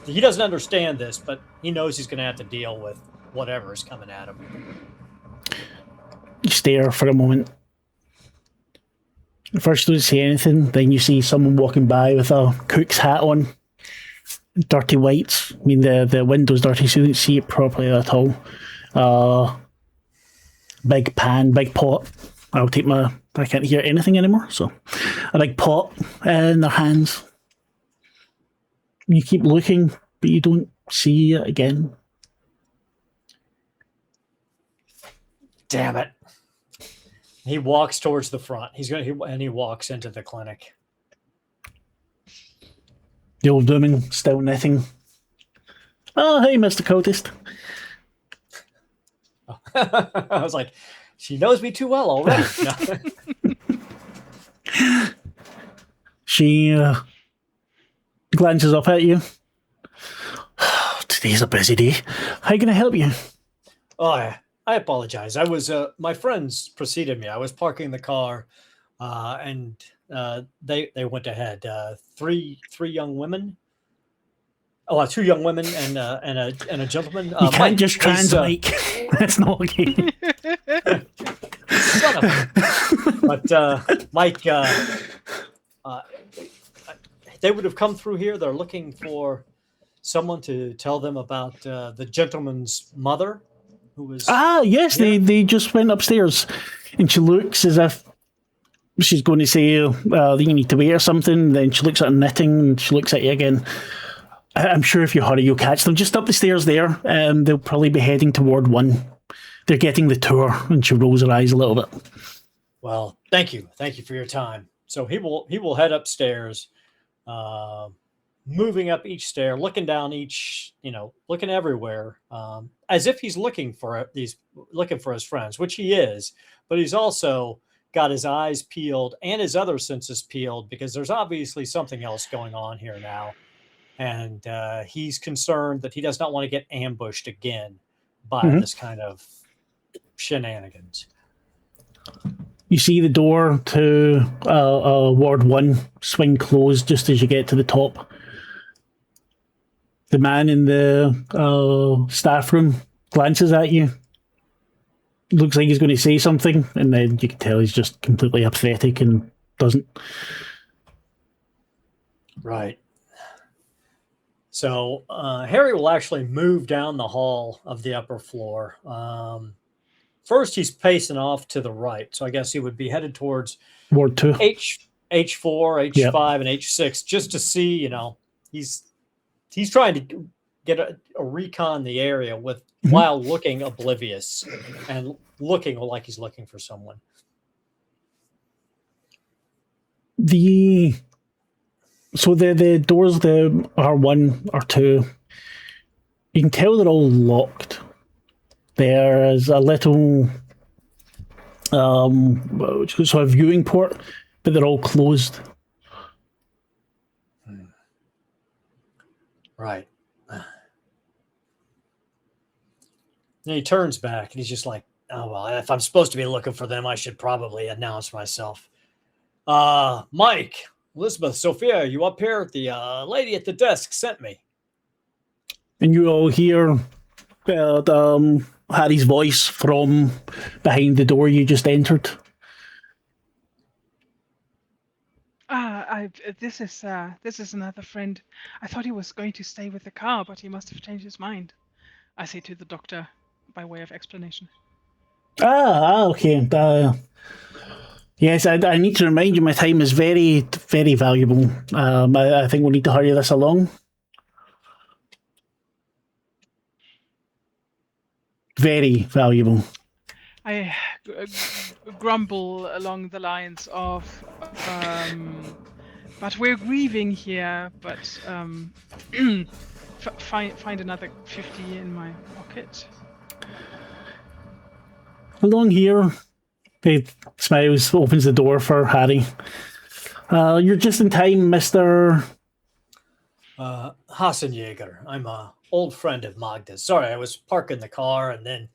he doesn't understand this, but he knows he's going to have to deal with whatever is coming at him. You stare for a moment, First you don't see anything, then you see someone walking by with a cook's hat on. Dirty whites. I mean, the window's dirty, so you don't see it properly at all. Big pan, big pot. I can't hear anything anymore, so a big pot in their hands. You keep looking, but you don't see it again. Damn it. He walks towards the front. He walks into the clinic. The old woman still knitting. Oh, hey, Mr. Cultist. I was like, she knows me too well already. She glances up at you. Today's a busy day. How can I help you? Oh, I apologize. I was my friends preceded me. I was parking the car, and they went ahead. Three young women. Oh, two young women and a gentleman. You can't just translate. That's not okay. Son of a... But Mike, they would have come through here. They're looking for someone to tell them about the gentleman's mother, who was. Yes, they just went upstairs, and she looks as if she's going to say that you need to wait or something. Then she looks at her knitting, and she looks at you again. I'm sure if you hurry, you'll catch them just up the stairs there. They'll probably be heading toward one. They're getting the tour, and she rolls her eyes a little bit. Well, thank you for your time. So he will head upstairs, moving up each stair, looking down each, looking everywhere, as if he's looking for his friends, which he is, but he's also got his eyes peeled and his other senses peeled because there's obviously something else going on here now. And he's concerned that he does not want to get ambushed again by this kind of shenanigans. You see the door to Ward 1 swing closed just as you get to the top. The man in the staff room glances at you. Looks like he's going to say something, and then you can tell he's just completely apathetic and doesn't. Right. So Harry will actually move down the hall of the upper floor. First, he's pacing off to the right, so I guess he would be headed towards Ward 2. H4, H5, and H6, just to see. He's trying to get a recon the area while looking oblivious and looking like he's looking for someone. So the doors, the R1, R2, you can tell they're all locked. There is a little sort of viewing port, but they're all closed. Right. And he turns back and he's just like, oh, well, if I'm supposed to be looking for them, I should probably announce myself. Mike, Elisabeth, Sophia, you up here? The lady at the desk sent me. And you all hear Harry's voice from behind the door you just entered. This is another friend. I thought he was going to stay with the car, but he must have changed his mind. I say to the doctor by way of explanation. Okay. Yes, I need to remind you my time is very, very valuable. I think we'll need to hurry this along. Very valuable. I grumble along the lines of, but we're grieving here, but find another 50 in my pocket. Along here, he smiles, opens the door for Harry. You're just in time, Mr. Hassenjäger. I'm a old friend of Magda's. Sorry, I was parking the car and then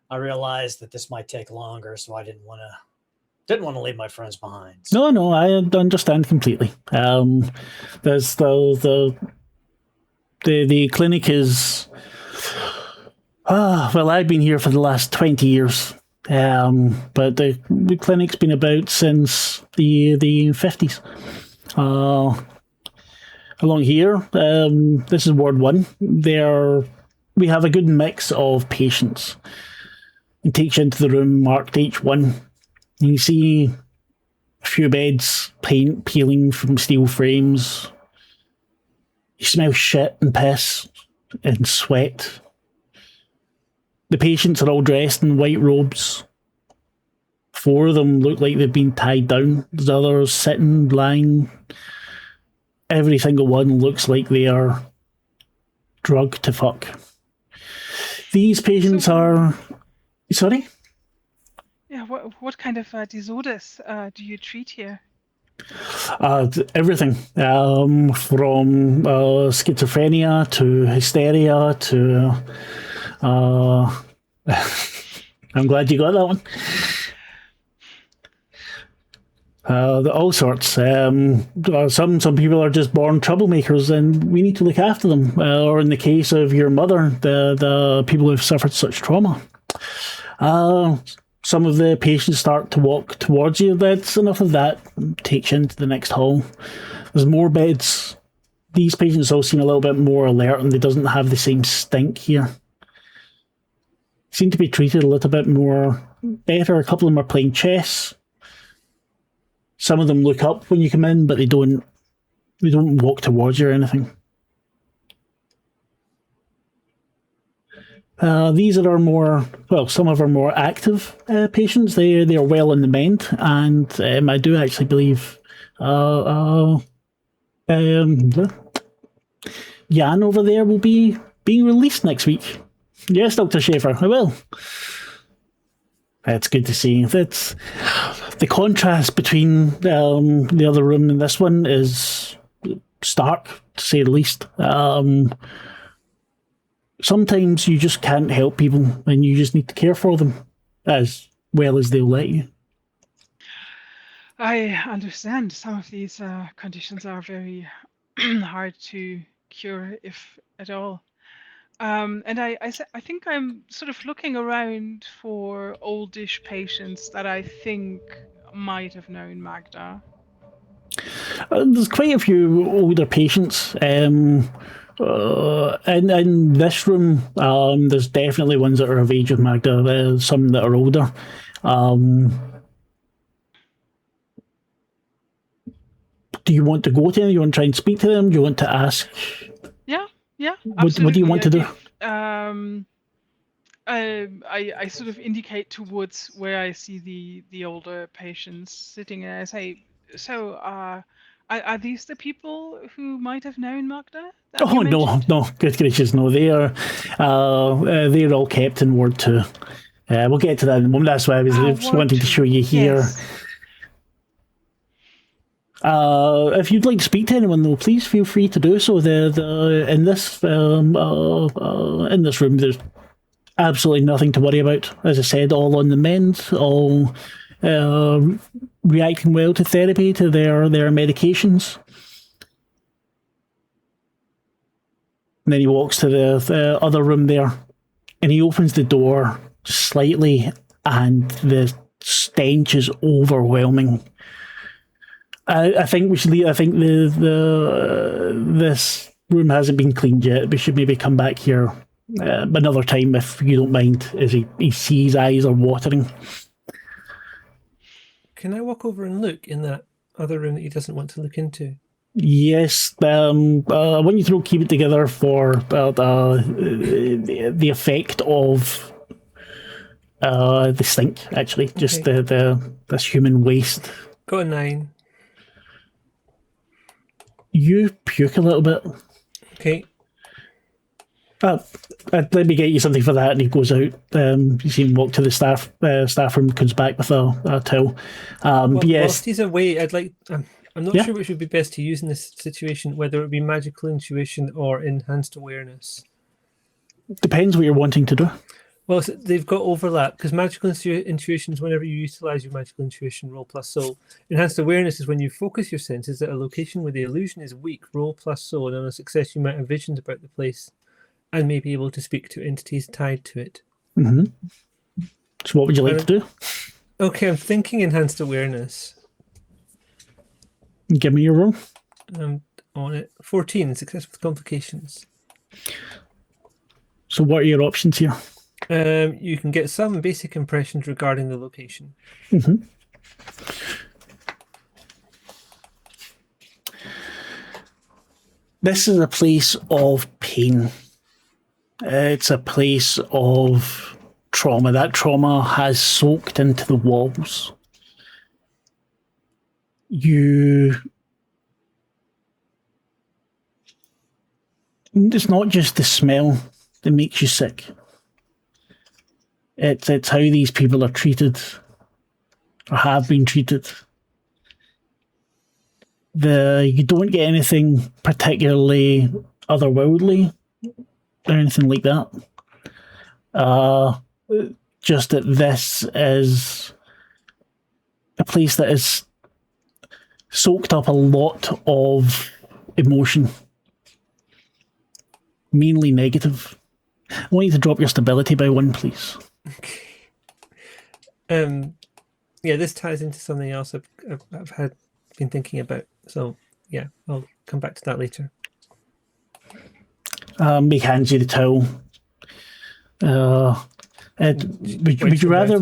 I realized that this might take longer, so I didn't want to leave my friends behind. So. No, I understand completely. There's the clinic is well, I've been here for the last 20 years. But the clinic's been about since the 50s. Along here, this is Ward 1. We have a good mix of patients. It takes you into the room marked H1. You see a few beds, paint peeling from steel frames. You smell shit and piss and sweat. The patients are all dressed in white robes. 4 of them look like they've been tied down. There's others sitting, lying. Every single one looks like they are drugged to fuck. These patients are... Sorry? Yeah, what kind of disorders do you treat here? Everything. From schizophrenia to hysteria to... I'm glad you got that one. All sorts. Some people are just born troublemakers, and we need to look after them. Or in the case of your mother, the people who've suffered such trauma. Some of the patients start to walk towards you. That's enough of that. Takes you into the next hall. There's more beds. These patients all seem a little bit more alert, and they doesn't have the same stink here. Seem to be treated a little bit more better. A couple of them are playing chess. Some of them look up when you come in, but they don't walk towards you or anything. These are our more, well, some of our more active patients. They are well in the mend, and I do actually believe Jan over there will be being released next week. Yes, Dr. Schaefer, I will. It's good to see. That's the contrast between the other room and this one is stark, to say the least. Sometimes you just can't help people, and you just need to care for them as well as they'll let you. I understand some of these conditions are very hard to cure, if at all. And I think I'm sort of looking around for oldish patients that I think might have known Magda. There's quite a few older patients. In this room, there's definitely ones that are of age with Magda. There's some that are older. Do you want to go to them? Do you want to try and speak to them? Do you want to ask? Yeah. What do you want to do? I sort of indicate towards where I see the older patients sitting, and I say, so are these the people who might have known Magda? Oh no! Good gracious, no! They're all kept in Ward 2. We'll get to that in a moment. That's why I was wanting to show you here. Yes. If you'd like to speak to anyone, though, please feel free to do so. In this room, there's absolutely nothing to worry about. As I said, all on the mend, all reacting well to therapy, to their medications. And then he walks to the other room there, and he opens the door slightly, and the stench is overwhelming. I think we should leave. I think this room hasn't been cleaned yet. We should maybe come back here another time if you don't mind. As he sees eyes are watering. Can I walk over and look in that other room that he doesn't want to look into? Yes. I want you to keep it together for the effect of the stink. Actually, just this human waste. Got a 9. You puke a little bit. Okay. Let me get you something for that, and he goes out. You see him walk to the staff room, comes back with a towel. Yes. Whilst he's away, I'd like. I'm not sure which would be best to use in this situation, whether it would be magical intuition or enhanced awareness. Depends what you're wanting to do. Well, so they've got overlap, because magical intuition is whenever you utilize your magical intuition, roll plus soul. Enhanced awareness is when you focus your senses at a location where the illusion is weak, roll plus soul, and on a success you might have visions about the place and may be able to speak to entities tied to it. Mm-hmm. So what would you like to do? Okay, I'm thinking enhanced awareness. Give me your roll. On it. 14, success with complications. So what are your options here? You can get some basic impressions regarding the location. Mm-hmm. This is a place of pain. It's a place of trauma. That trauma has soaked into the walls. It's not just the smell that makes you sick. It's how these people are treated or have been treated. You don't get anything particularly otherworldly or anything like that. Just that this is a place that has soaked up a lot of emotion, mainly negative. I want you to drop your stability by 1, please. Yeah, this ties into something else I've been thinking about. So yeah, I'll come back to that later. Maik hands you the towel. Would you rather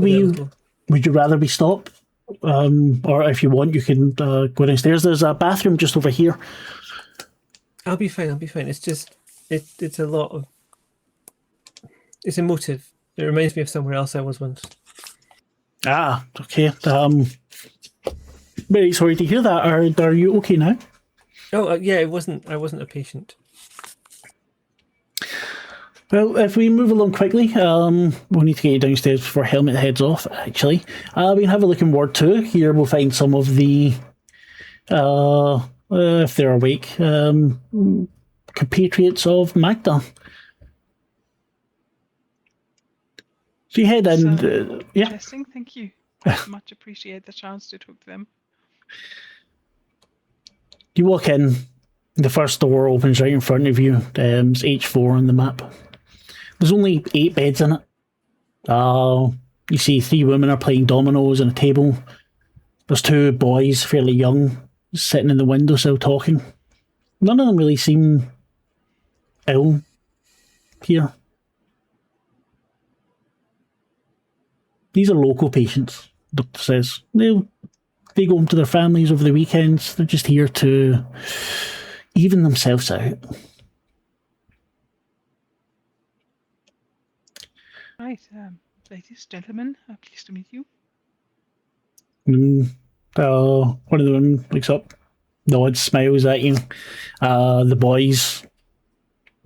we stop? Or if you want, you can go downstairs. There's a bathroom just over here. I'll be fine. It's just it's a lot of. It's emotive. It reminds me of somewhere else I was once. Ah, okay. Very sorry to hear that. Are you okay now? Oh, yeah. I wasn't a patient. Well, if we move along quickly, we'll need to get you downstairs before Helmet heads off, actually. We can have a look in Ward 2. Here we'll find some of the, if they're awake, compatriots of Magda. So you head in. Yeah. Interesting, thank you. Much appreciate the chance to talk to them. You walk in, the first door opens right in front of you. It's H4 on the map. There's only 8 beds in it. You see 3 women are playing dominoes on a table. There's 2 boys, fairly young, sitting in the windowsill talking. None of them really seem ill here. These are local patients, the doctor says. They go home to their families over the weekends. They're just here to even themselves out. Right, ladies, gentlemen, pleased to meet you. One of the women looks up, nods, smiles at you. The boys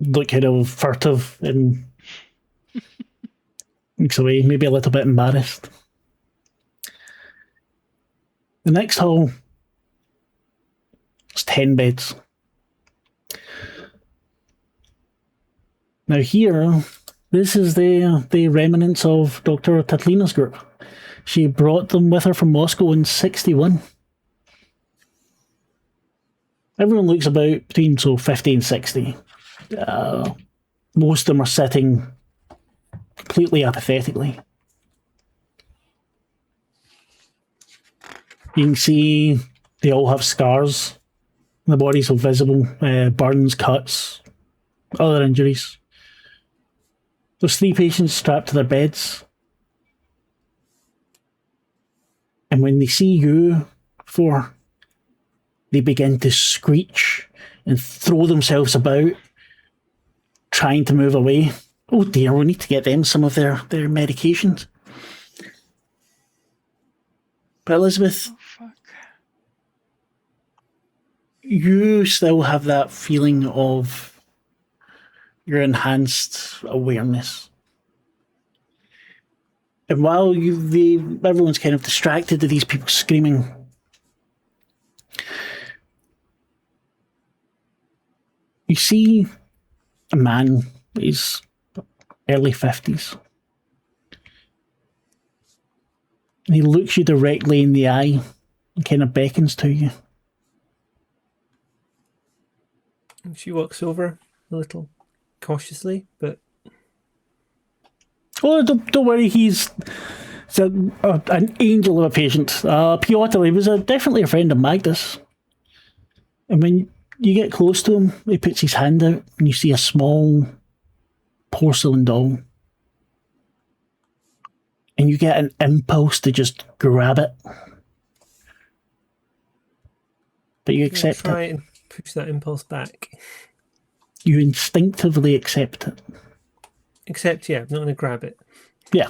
look kind of furtive and looks away, maybe a little bit embarrassed. The next hall is 10 beds. Now here, this is the remnants of Dr. Tatlina's group. She brought them with her from Moscow in 1961. Everyone looks about between 50 and 60. Most of them are sitting completely apathetically. You can see they all have scars. The bodies are visible, burns, cuts, other injuries. There's 3 patients strapped to their beds. And when they see you, they begin to screech and throw themselves about, trying to move away. Oh dear, we need to get them some of their medications. But Elisabeth, Oh, fuck. You still have that feeling of your enhanced awareness. And while everyone's kind of distracted to these people screaming, you see a man, he's early 50s. And he looks you directly in the eye and kind of beckons to you. She walks over a little cautiously, but... Oh, don't worry, he's So, an angel of a patient. Piotr, he was definitely a friend of Magda's. And when you get close to him, he puts his hand out and you see a small porcelain doll. And you get an impulse to just grab it. But you accept Try it. and push that impulse back. You instinctively accept it. Except, yeah, I'm not going to grab it. Yeah.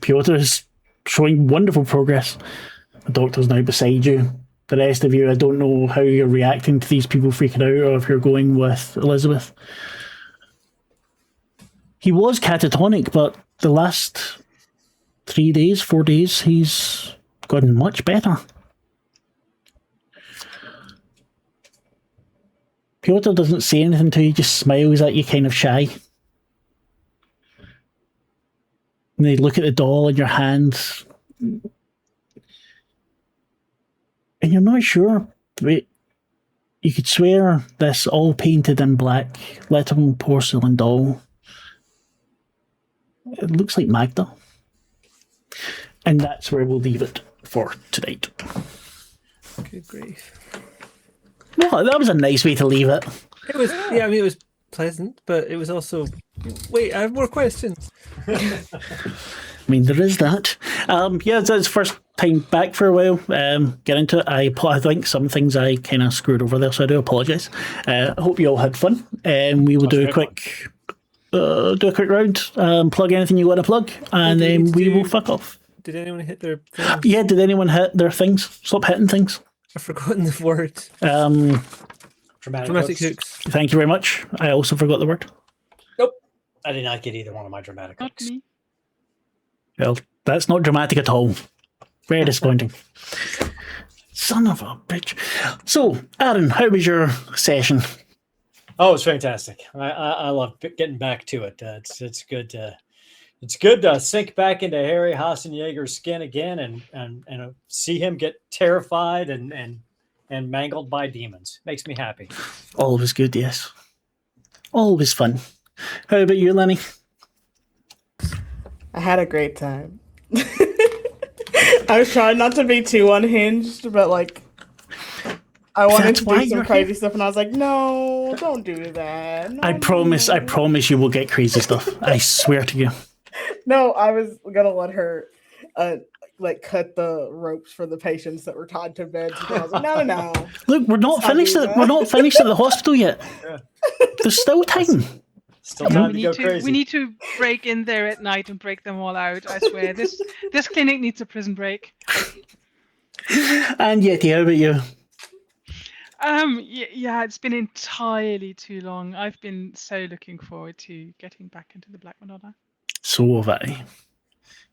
Piotr is showing wonderful progress. The doctor's now beside you. The rest of you, I don't know how you're reacting to these people freaking out or if you're going with Elisabeth. He was catatonic, but the last 3 days, 4 days, he's gotten much better. Piotr doesn't say anything to you, he just smiles at you kind of shy. And they look at the doll in your hand. And you're not sure, but you could swear this all painted in black, little porcelain doll. It looks like Magda. And that's where we'll leave it for tonight. Good grief. Well, that was a nice way to leave it. It was, yeah, I mean, it was pleasant, but it was also... Wait, I have more questions. I mean, there is that. Yeah, it's first time back for a while. Get into it. I think some things I kind of screwed over there, so I do apologise. I hope you all had fun. We will do a quick round. Plug anything you want to plug, and then we will fuck off. Did anyone hit their things? Yeah, did anyone hit their things? Stop hitting things. I've forgotten the word. Dramatic hooks. Thank you very much. I also forgot the word. Nope. I did not get either one of my dramatic Not hooks. me. Well, that's not dramatic at all. Very disappointing. Son of a bitch. So, Aaron, how was your session? Oh, it's fantastic. I love getting back to it. It's good to sink back into Harry Hassenjaeger's skin again and see him get terrified and mangled by demons. Makes me happy. Always good, yes. Always fun. How about you, Lenny? I had a great time. I was trying not to be too unhinged, but like I wanted That's to why do some you're crazy here. stuff, and I was like, "No, don't do that." No, I promise you will get crazy stuff. I swear to you. No, I was gonna let her, like cut the ropes for the patients that were tied to beds. And I was like, "No." Look, we're not Stop finished. doing that. We're not finished at the hospital yet. Yeah. There's still time. Still time to We go need to, crazy. we need to break in there at night and break them all out. I swear, this clinic needs a prison break. And Yeti, how about you? Yeah, it's been entirely too long. I've been so looking forward to getting back into the Black Madonna. So have I.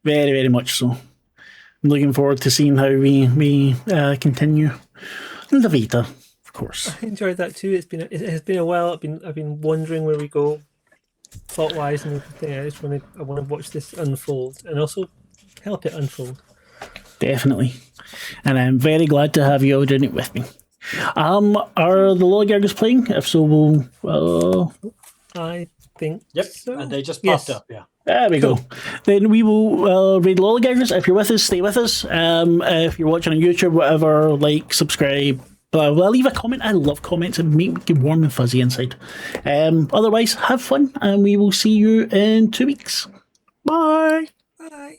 Very, very much so. I'm looking forward to seeing how we continue. And Lavaita, of course. I enjoyed that too. It has been a while. I've been wondering where we go, plot wise, and everything. I want to watch this unfold and also help it unfold. Definitely. And I'm very glad to have you all doing it with me. Are the Lollygaggers playing? If so, we'll... I think. Yep, so. and they just Yes. popped up. Yeah. There we go. Then we will read Lollygaggers. If you're with us, stay with us. If you're watching on YouTube, whatever, like, subscribe, blah, blah, leave a comment. I love comments. It make me warm and fuzzy inside. Otherwise, have fun, and we will see you in 2 weeks. Bye. Bye.